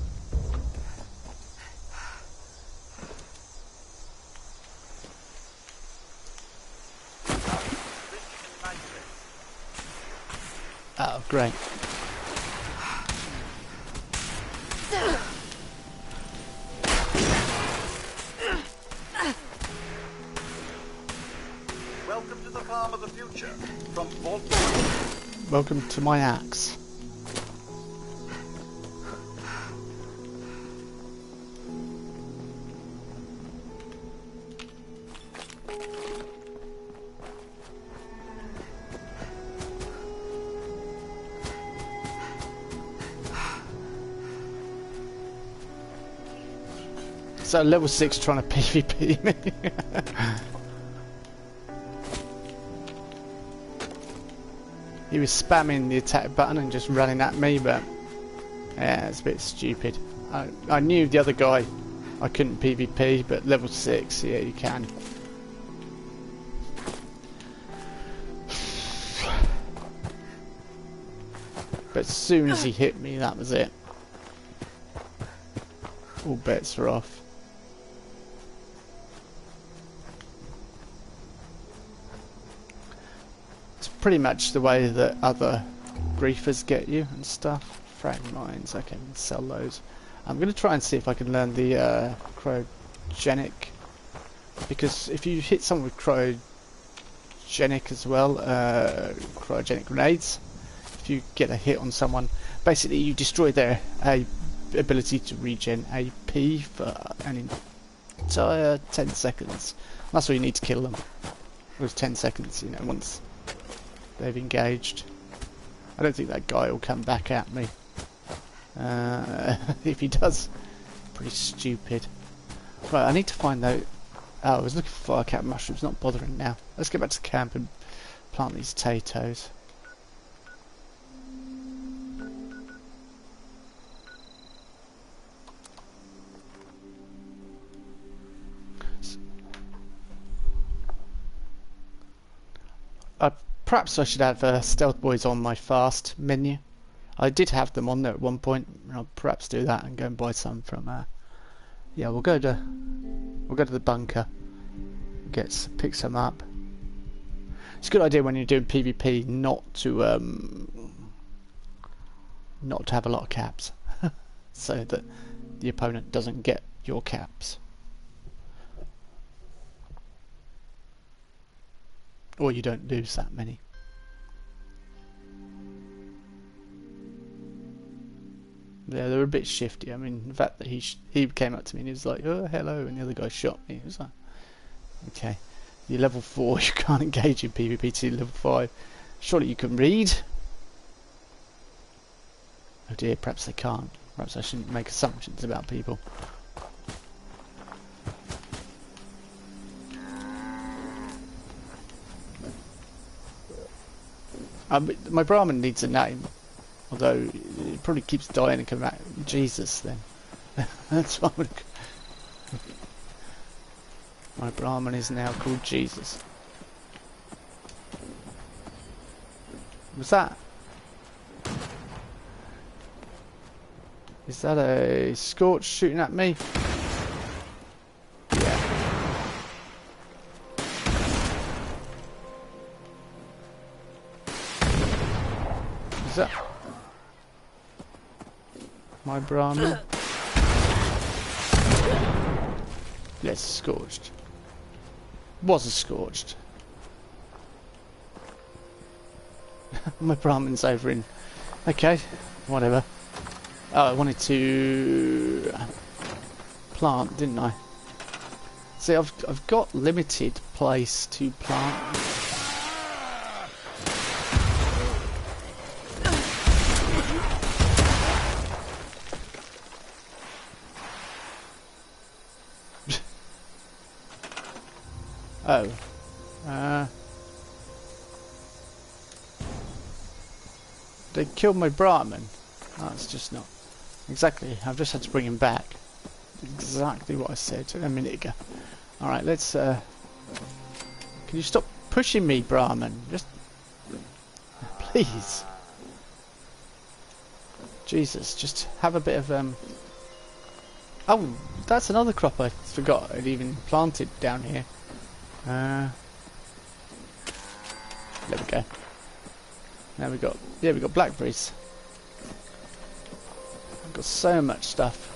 Oh, great. Welcome to the farm of the future from Vault. Welcome to my axe. So level 6 trying to PvP me. He was spamming the attack button and just running at me, but yeah, it's a bit stupid. I knew the other guy I couldn't PvP, but level 6, yeah, you can. But as soon as he hit me, that was it. All bets are off. It's pretty much the way that other griefers get you and stuff. Frag mines, okay, we can sell those. I'm going to try and see if I can learn the cryogenic, because if you hit someone with cryogenic as well, cryogenic grenades, if you get a hit on someone, basically you destroy their ability to regen AP for an entire 10 seconds. That's all you need to kill them. With 10 seconds, you know, once they've engaged. I don't think that guy will come back at me. If he does, pretty stupid. Right, I need to find out. Oh, I was looking for firecap mushrooms, not bothering now. Let's get back to the camp and plant these potatoes. Perhaps I should have stealth boys on my fast menu. I did have them on there at one point. I'll perhaps do that and go and buy some from. Yeah, we'll go to the bunker. Pick some up. It's a good idea when you're doing PvP not to have a lot of caps, so that the opponent doesn't get your caps. Or you don't lose that many. Yeah, they're a bit shifty. I mean, the fact that he came up to me and he was like, "Oh, hello," and the other guy shot me. It was like, okay, you're level 4, you can't engage in PvP till level 5. Surely you can read? Oh dear, perhaps they can't. Perhaps I shouldn't make assumptions about people. My Brahmin needs a name, although it probably keeps dying and coming back. Jesus, then. That's what my Brahmin is now called Jesus. Was that? Is that a Scorch shooting at me? That my Brahmin? Yes, scorched. Was a scorched. My Brahmin's over in. Okay, whatever. Oh, I wanted to plant, didn't I? See, I've got limited place to plant. Oh. They killed my Brahmin. That's just not... Exactly, I've just had to bring him back. Exactly what I said a minute ago. Alright, let's... Can you stop pushing me, Brahmin? Just... Please. Jesus, just have a bit of... Oh, that's another crop I forgot I'd even planted down here. There we go. Now we got blackberries. I've got so much stuff.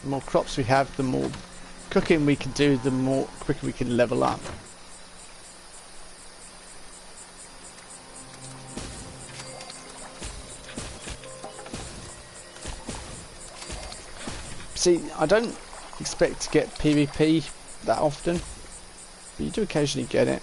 The more crops we have, the more cooking we can do, the more quicker we can level up. See, I don't expect to get PvP that often, but you do occasionally get it.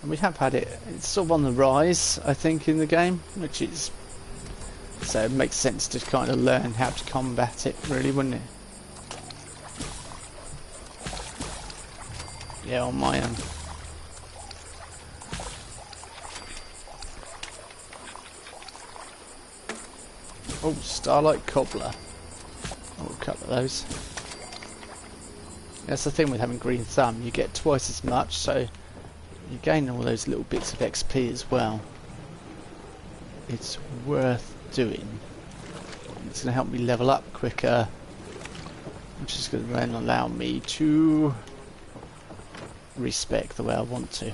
And we have had it. It's sort of on the rise, I think, in the game, which is... So it makes sense to kind of learn how to combat it, really, wouldn't it? Yeah, on my own. Oh, Starlight Cobbler. Oh, couple of those. That's the thing with having green thumb, you get twice as much, so you gain all those little bits of XP as well. It's worth doing. It's going to help me level up quicker, which is going to then allow me to respec the way I want to.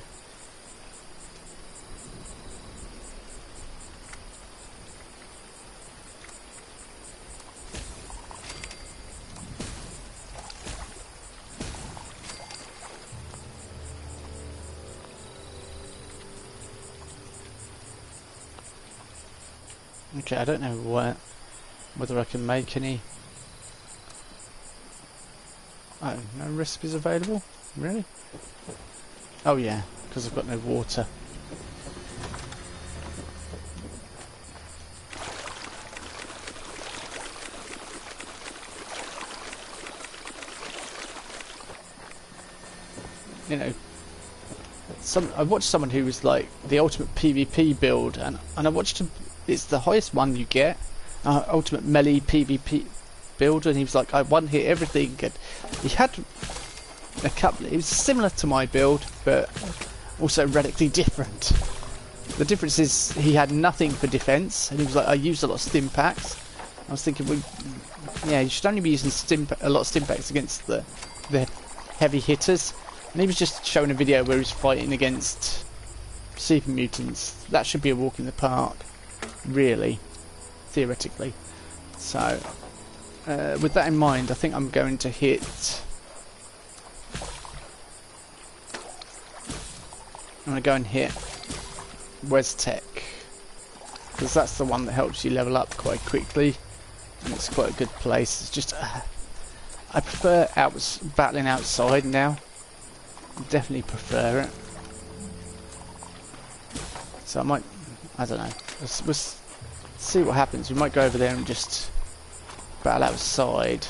Okay, I don't know whether I can make any. Oh, no recipes available? Really? Oh yeah, because I've got no water. You know, I watched someone who was like the ultimate PvP build, and I watched him. It's the highest one you get, ultimate melee PvP build, and he was like, I one hit everything. And he had a couple. It was similar to my build, but also radically different. The difference is he had nothing for defense, and he was like, I used a lot of stim packs. I was thinking, well, yeah, you should only be using a lot of stim packs against the heavy hitters. And he was just showing a video where he was fighting against super mutants. That should be a walk in the park, really, theoretically. So, with that in mind, I think I'm going to hit. I'm going to go and hit Westech, because that's the one that helps you level up quite quickly, and it's quite a good place. It's just I prefer battling outside now. Definitely prefer it. So I don't know. We'll see what happens. We might go over there and just battle outside.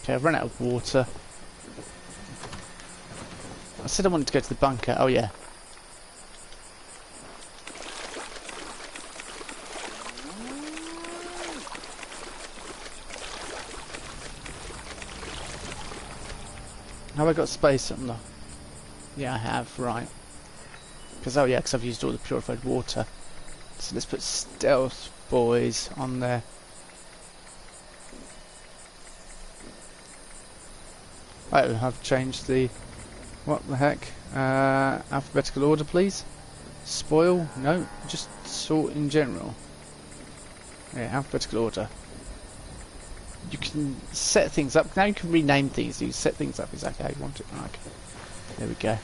Okay, I've run out of water. I said I wanted to go to the bunker. Oh yeah. Have I got space on the... Yeah, I have, right. Because, oh yeah, because I've used all the purified water. So let's put stealth boys on there. Oh, I've changed the... What the heck? Alphabetical order, please. Spoil? No, just sort in general. Yeah, alphabetical order. You can set things up. Now you can rename things. You set things up exactly how you want it. Okay. There we go.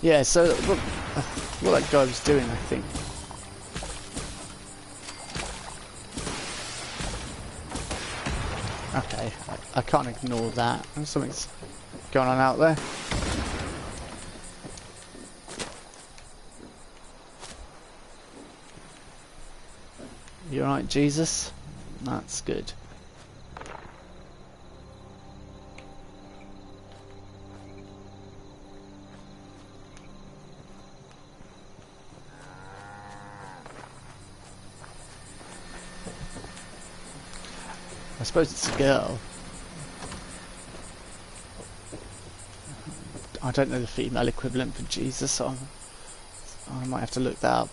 Yeah, so what that guy was doing, I think. Okay, I can't ignore that. Something's going on out there. You alright, Jesus? That's good. I suppose it's a girl. I don't know the female equivalent for Jesus, so I might have to look that up.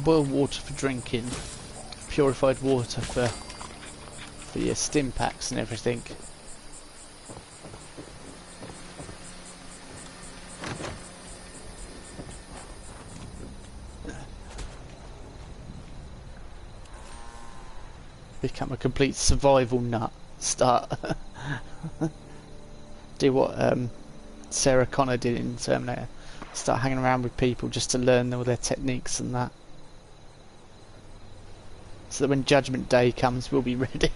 Boiled water for drinking, purified water for your stim packs and everything. Become a complete survival nut. Start do what Sarah Connor did in Terminator. Start hanging around with people just to learn all their techniques and that. So that when Judgment Day comes, we'll be ready.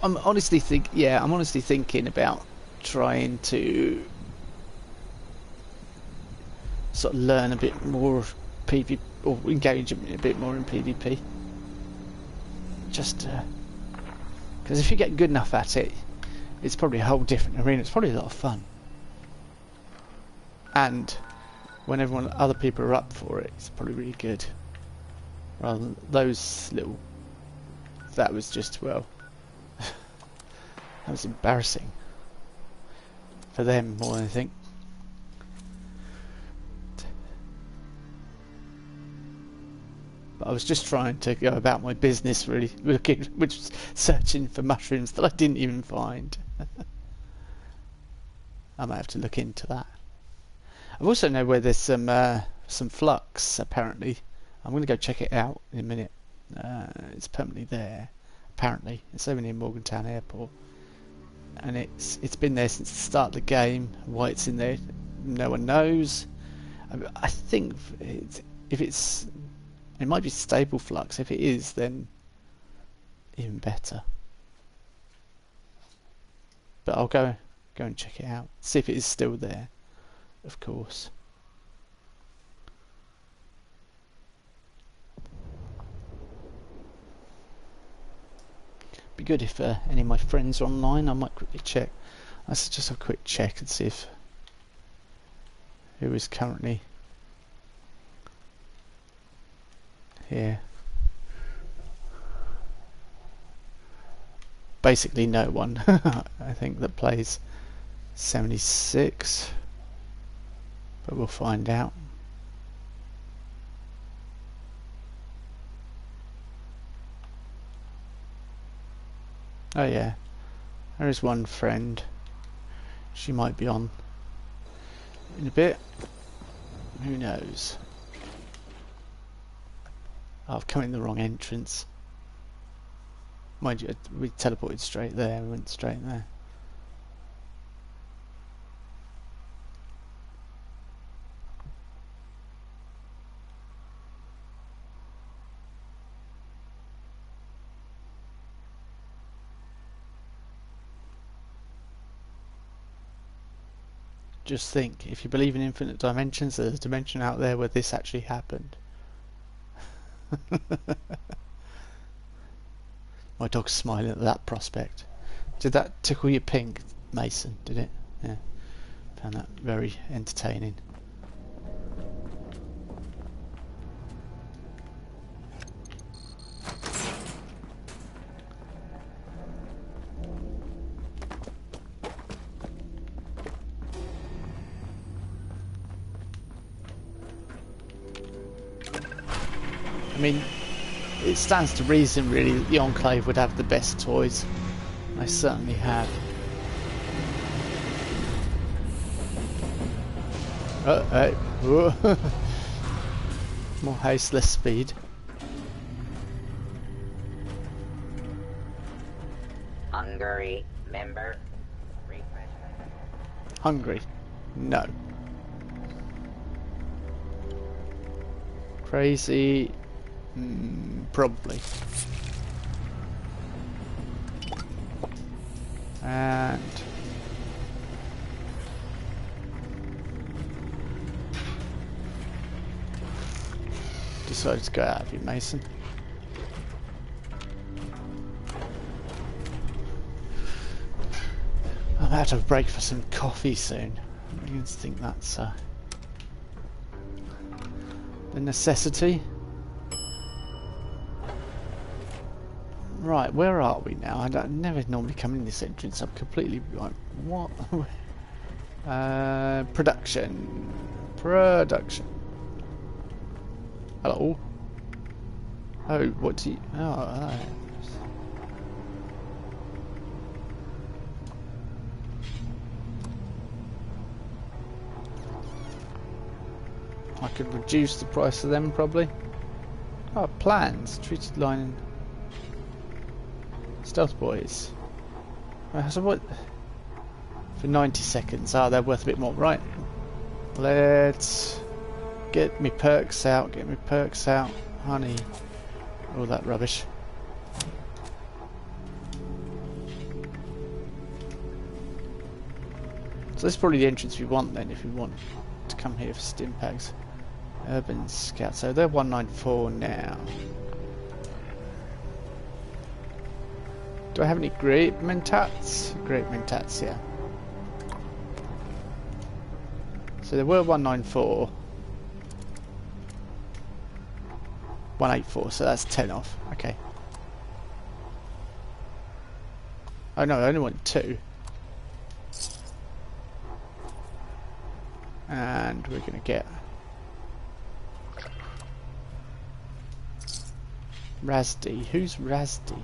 I'm honestly thinking about trying to sort of learn a bit more of PvP, or engage a bit more in PvP. Just because if you get good enough at it, it's probably a whole different arena. It's probably a lot of fun. And when other people are up for it, it's probably really good. Rather than those little... That was just, well... that was embarrassing. For them, more than anything. But I was just trying to go about my business, really, searching for mushrooms that I didn't even find. I might have to look into that. I also know where there's some flux, apparently. I'm going to go check it out in a minute. It's permanently there, apparently. It's over near Morgantown Airport. And it's been there since the start of the game. Why it's in there, no one knows. I think if it's... It might be stable flux. If it is, then even better. But I'll go and check it out. See if it is still there, of course. Be good if any of my friends are online. I might quickly check. Let's just have a quick check and see if who is currently here. Basically no one. I think that plays 76, but we'll find out. Oh yeah, there is one friend. She might be on in a bit. Who knows? I've come in the wrong entrance. Mind you, we teleported straight there. We went straight there. Just think, if you believe in infinite dimensions, there's a dimension out there where this actually happened. My dog's smiling at that prospect. Did that tickle your pink, Mason? Did it? Yeah. Found that very entertaining. I mean, it stands to reason really that the Enclave would have the best toys. They certainly have. More haste, less speed. Hungary member. Hungry? No. Crazy? Probably. And decided to go out of you, Mason. I'm out of break for some coffee soon. I just think that's a necessity. Right, where are we now? I never normally come in this entrance. I'm completely like, what? Production. Hello. Oh, what do you? Oh. I could reduce the price of them probably. Oh, plans. Treated line. Stealth boys. So what? For 90 seconds. Ah, they're worth a bit more. Right. Let's get me perks out. Get me perks out. Honey. All that rubbish. So this is probably the entrance we want then, if we want to come here for stim packs. Urban Scout. So they're 194 now. Do I have any great mentats? Great mentats, yeah. So they were 194. 184, so that's 10 off. Okay. Oh no, I only want 2. And we're going to get Razdi. Who's Razdi?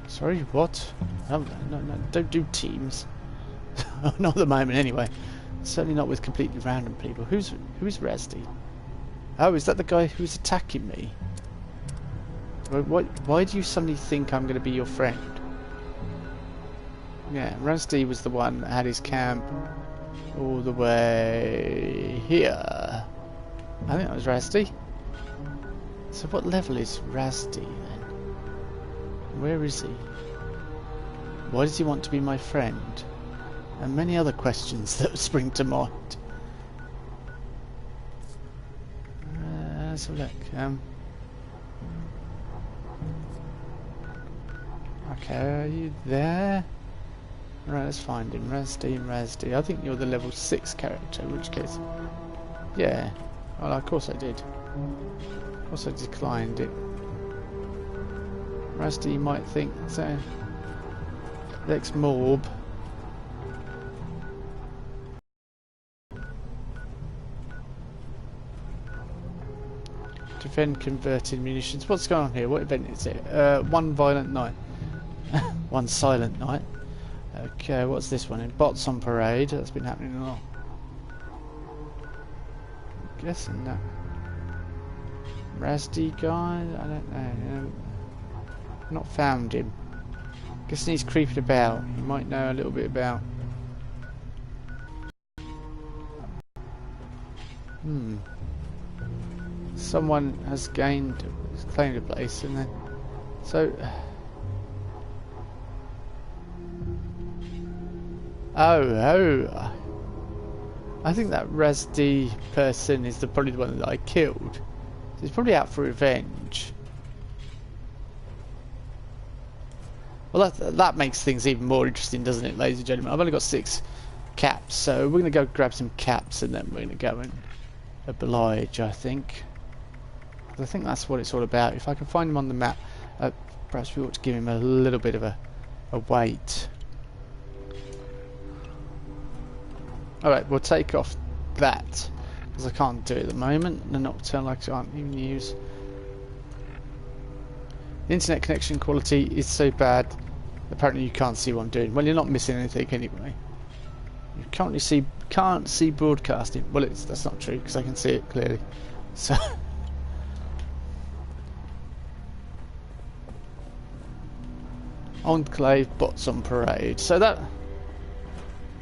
Sorry, what? Oh, no, don't do teams. Not at the moment, anyway. Certainly not with completely random people. Who's Razdi? Oh, is that the guy who's attacking me? Why do you suddenly think I'm going to be your friend? Yeah, Razdi was the one that had his camp all the way here. I think that was Razdi. So what level is Razdi then? Where is he? Why does he want to be my friend? And many other questions that spring to mind. Let's have a look. Okay, are you there? Right, let's find him. Razdi. I think you're the level 6 character, in which case... Yeah. Well, of course I did. Of course I declined it. Razdi might think so. Lex Morb. Defend converted munitions. What's going on here? What event is it? One violent night. One silent night. Okay, what's this one? Bots on parade. That's been happening a lot. I'm guessing that. Razdi guy? I don't know. Not found him. Guessing he's creeping about. He might know a little bit about. Someone has claimed a place, and then so. Oh! I think that Razdi person is probably the one that I killed. So he's probably out for revenge. Well, that makes things even more interesting, doesn't it, ladies and gentlemen? I've only got 6 caps, so we're going to go grab some caps, and then we're going to go and oblige, I think. I think that's what it's all about. If I can find him on the map, perhaps we ought to give him a little bit of a wait. Alright, we'll take off that, because I can't do it at the moment. The Nocturne I can't even use. The internet connection quality is so bad, apparently you can't see what I'm doing. Well, you're not missing anything anyway. You can't see broadcasting. Well, that's not true, because I can see it clearly. So... Enclave bots on parade. So that...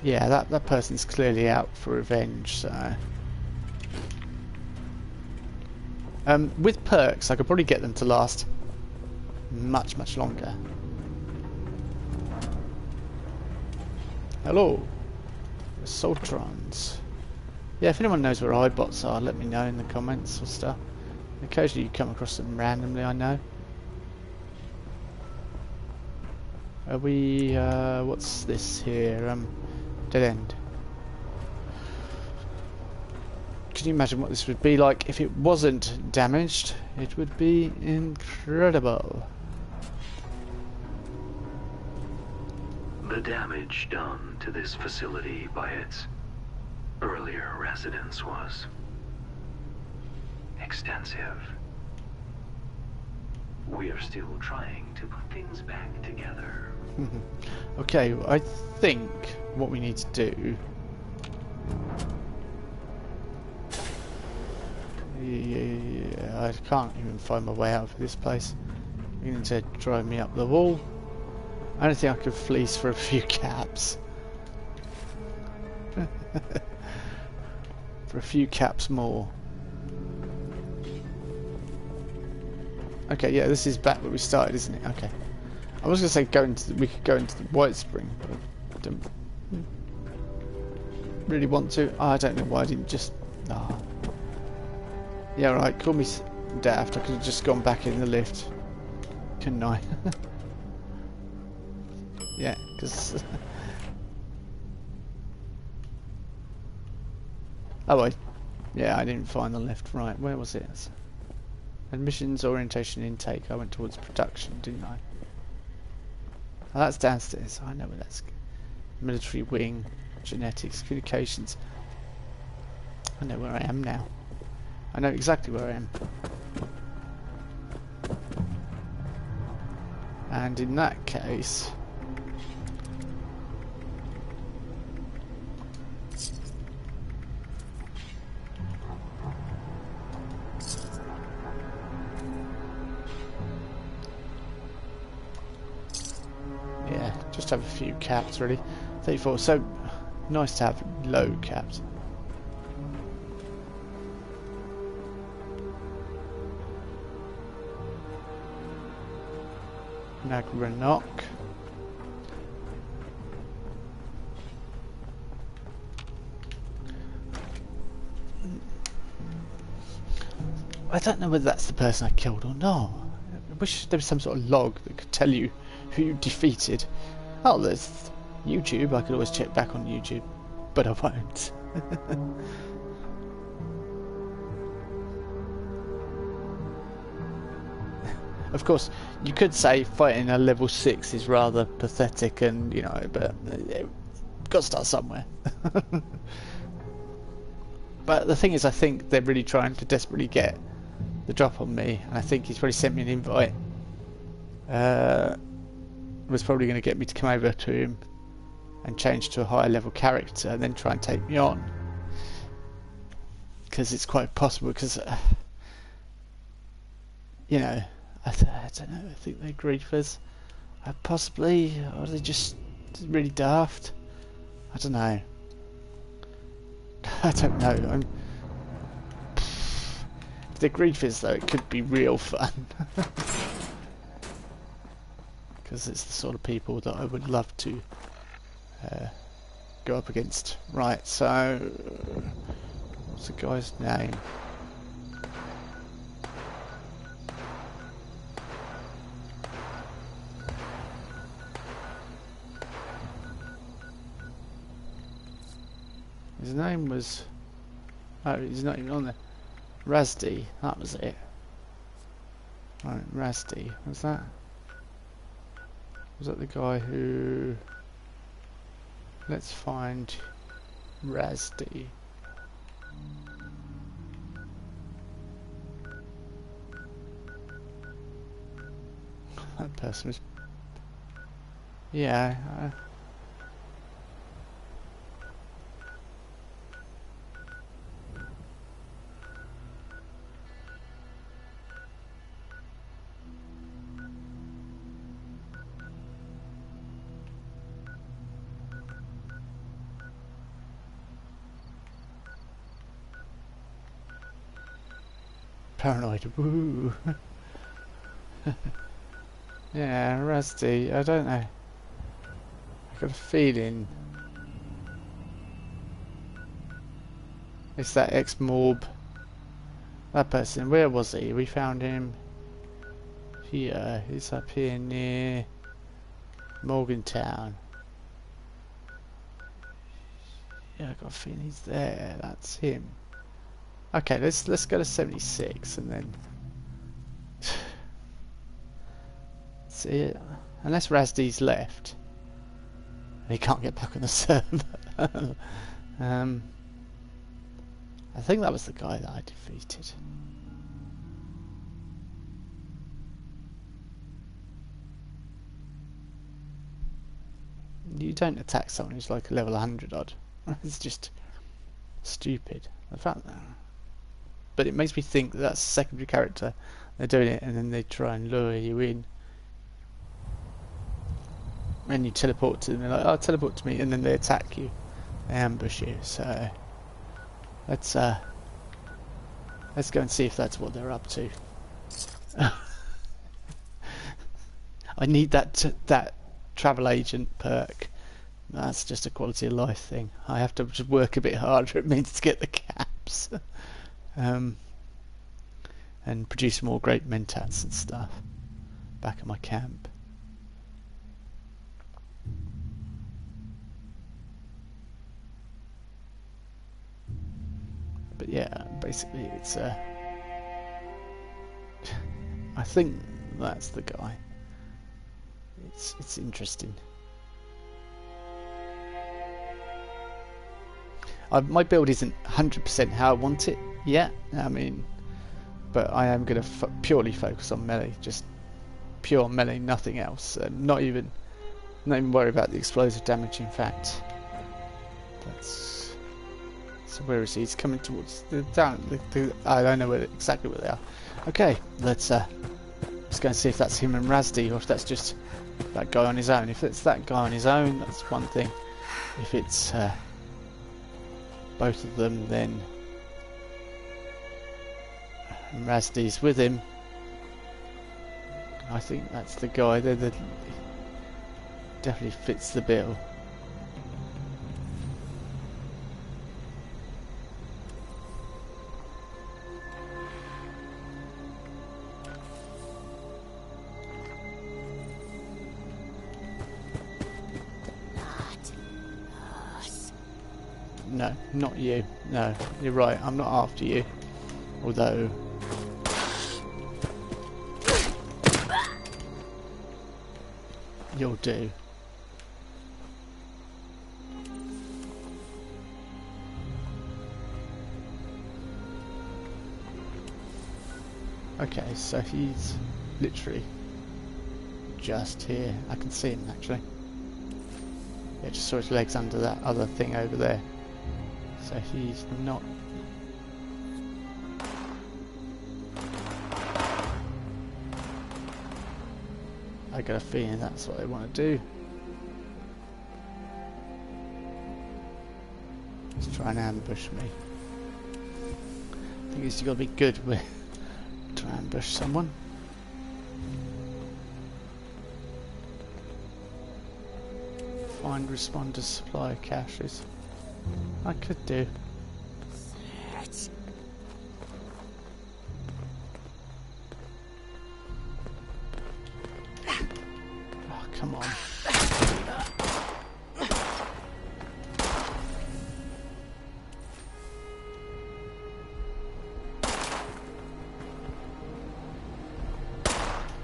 Yeah, that person's clearly out for revenge, so... with perks, I could probably get them to last much, much longer. Hello. Assaultrons. Yeah, if anyone knows where iBots are, let me know in the comments or stuff. Occasionally you come across them randomly, I know. Are we... what's this here? Dead end. Can you imagine what this would be like if it wasn't damaged? It would be incredible. The damage done to this facility by its earlier residents was extensive. We are still trying to put things back together. Okay, I think what we need to do Yeah, I can't even find my way out of this place. You need to drive me up the wall. I don't think I could fleece for a few caps. For a few caps more. Okay, yeah, this is back where we started, isn't it? Okay. I was going to say we could go into the White Spring, but I don't really want to. Oh, I don't know why I didn't just... Oh. Yeah, right, call me daft. I could have just gone back in the lift. Couldn't I? Yeah, because... Oh, wait. Yeah, I didn't find the lift. Right, where was it? Admissions, orientation, intake. I went towards production, didn't I? Oh, that's downstairs. I know where that's... Military wing, genetics, communications. I know where I am now. I know exactly where I am. And in that case... Yeah, just have a few caps really. 34, so nice to have low caps. Nagranok. I don't know whether that's the person I killed or not. I wish there was some sort of log that could tell you who you defeated. Oh, there's YouTube. I could always check back on YouTube, but I won't. Of course, you could say fighting a level 6 is rather pathetic, and you know, but you've got to start somewhere. But the thing is, I think they're really trying to desperately get the drop on me, and I think he's probably sent me an invite. Was probably going to get me to come over to him and change to a higher level character, and then try and take me on. Because it's quite possible, because you know, I don't know. I think they're griefers. Possibly, or are they just really daft? I don't know. I don't know. If they're griefers, though, it could be real fun. Because it's the sort of people that I would love to go up against. Right, so what's the guy's name? His name was... Oh, he's not even on there. Razdi, that was it. Right, Razdi, was that? Was that the guy who... Let's find Razdi. That person was... Yeah, paranoid, woo. Yeah, Rusty, I don't know. I got a feeling it's that ex-morb. That person, where was he? We found him here. He's up here near Morgantown. Yeah, I got a feeling he's there. That's him. Okay, let's go to 76 and then see it. Unless Razdi's left, and he can't get back on the server. I think that was the guy that I defeated. You don't attack someone who's like a level 100 odd. It's just stupid. The fact that, but it makes me think that that's a secondary character. They're doing it, and then they try and lure you in. And you teleport to them. They're like, "Oh, teleport to me," and then they attack you. They ambush you. So let's go and see if that's what they're up to. I need that travel agent perk. That's just a quality of life thing. I have to just work a bit harder, it means, to get the caps. And produce more great mentats and stuff back at my camp. But yeah, basically it's I think that's the guy. It's interesting. My build isn't 100% how I want it yet. I mean, but I am going to purely focus on melee, just pure melee, nothing else. Not even worry about the explosive damage. In fact, that's so. Where is he? He's coming towards the down. I don't know exactly where they are. Okay, let's go and see if that's him and Razdi, or if that's just that guy on his own. If it's that guy on his own, that's one thing. If it's both of them, then Razdi's with him. I think that's the guy. Definitely fits the bill. No, not you. No, you're right. I'm not after you. Although you'll do. Okay, so he's literally just here. I can see him actually. Yeah, just saw his legs under that other thing over there. So he's not. I got a feeling that's what they want to do. Let's try and ambush me. The thing is, you got to be good with to ambush someone. Find responders, supply caches. I could do. Oh, come on.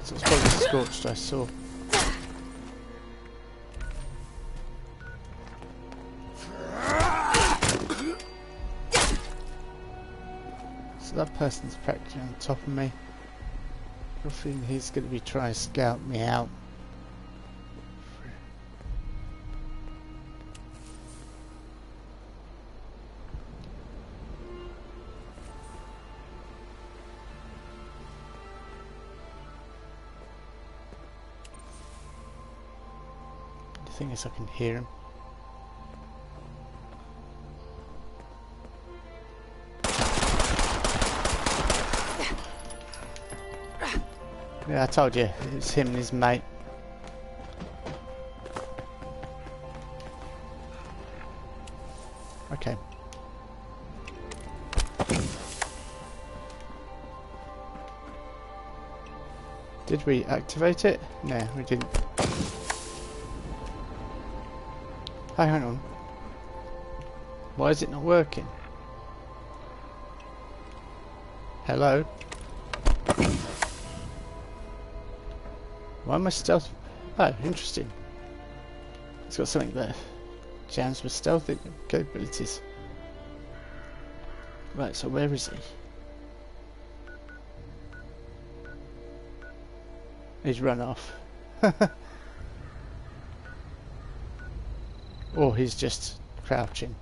So it's probably scorched, I saw. That person's practically on top of me. I think he's going to be trying to scout me out. The thing is, I can hear him. Yeah, I told you, it's him and his mate. Okay. Did we activate it? No, we didn't. Hey, hang on. Why is it not working? Hello? Why am I stealth? Oh, interesting. It's got something there. Jams with stealth capabilities. Right, so where is he? He's run off. Or he's just crouching.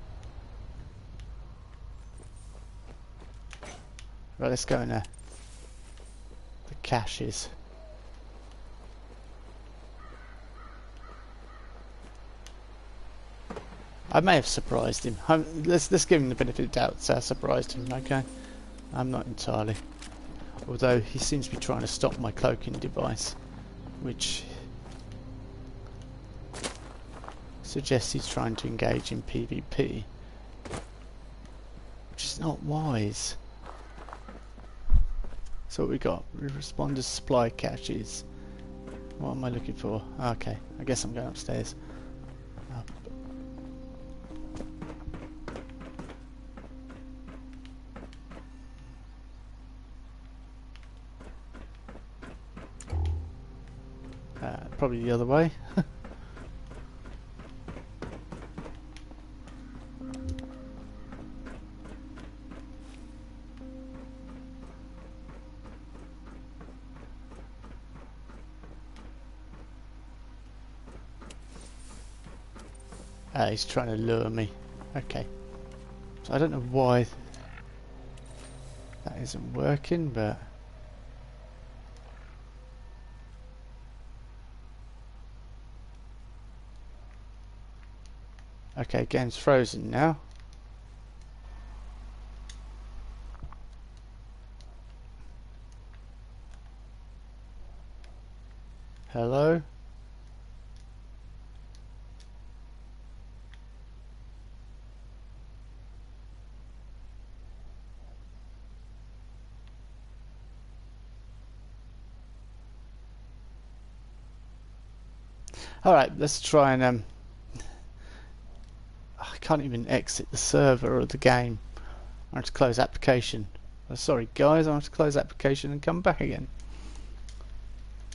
Right, let's go in there. The caches. I may have surprised him. Let's give him the benefit of the doubt. So I surprised him. Okay, I'm not entirely. Although he seems to be trying to stop my cloaking device, which suggests he's trying to engage in PvP, which is not wise. So what we got? Responder supply caches. What am I looking for? Okay, I guess I'm going upstairs. Up. Probably the other way. He's trying to lure me. Okay. So I don't know why that isn't working, but okay, game's frozen now. Hello? Alright, let's try and I can't even exit the server or the game. I have to close application. Sorry guys, I have to close application and come back again.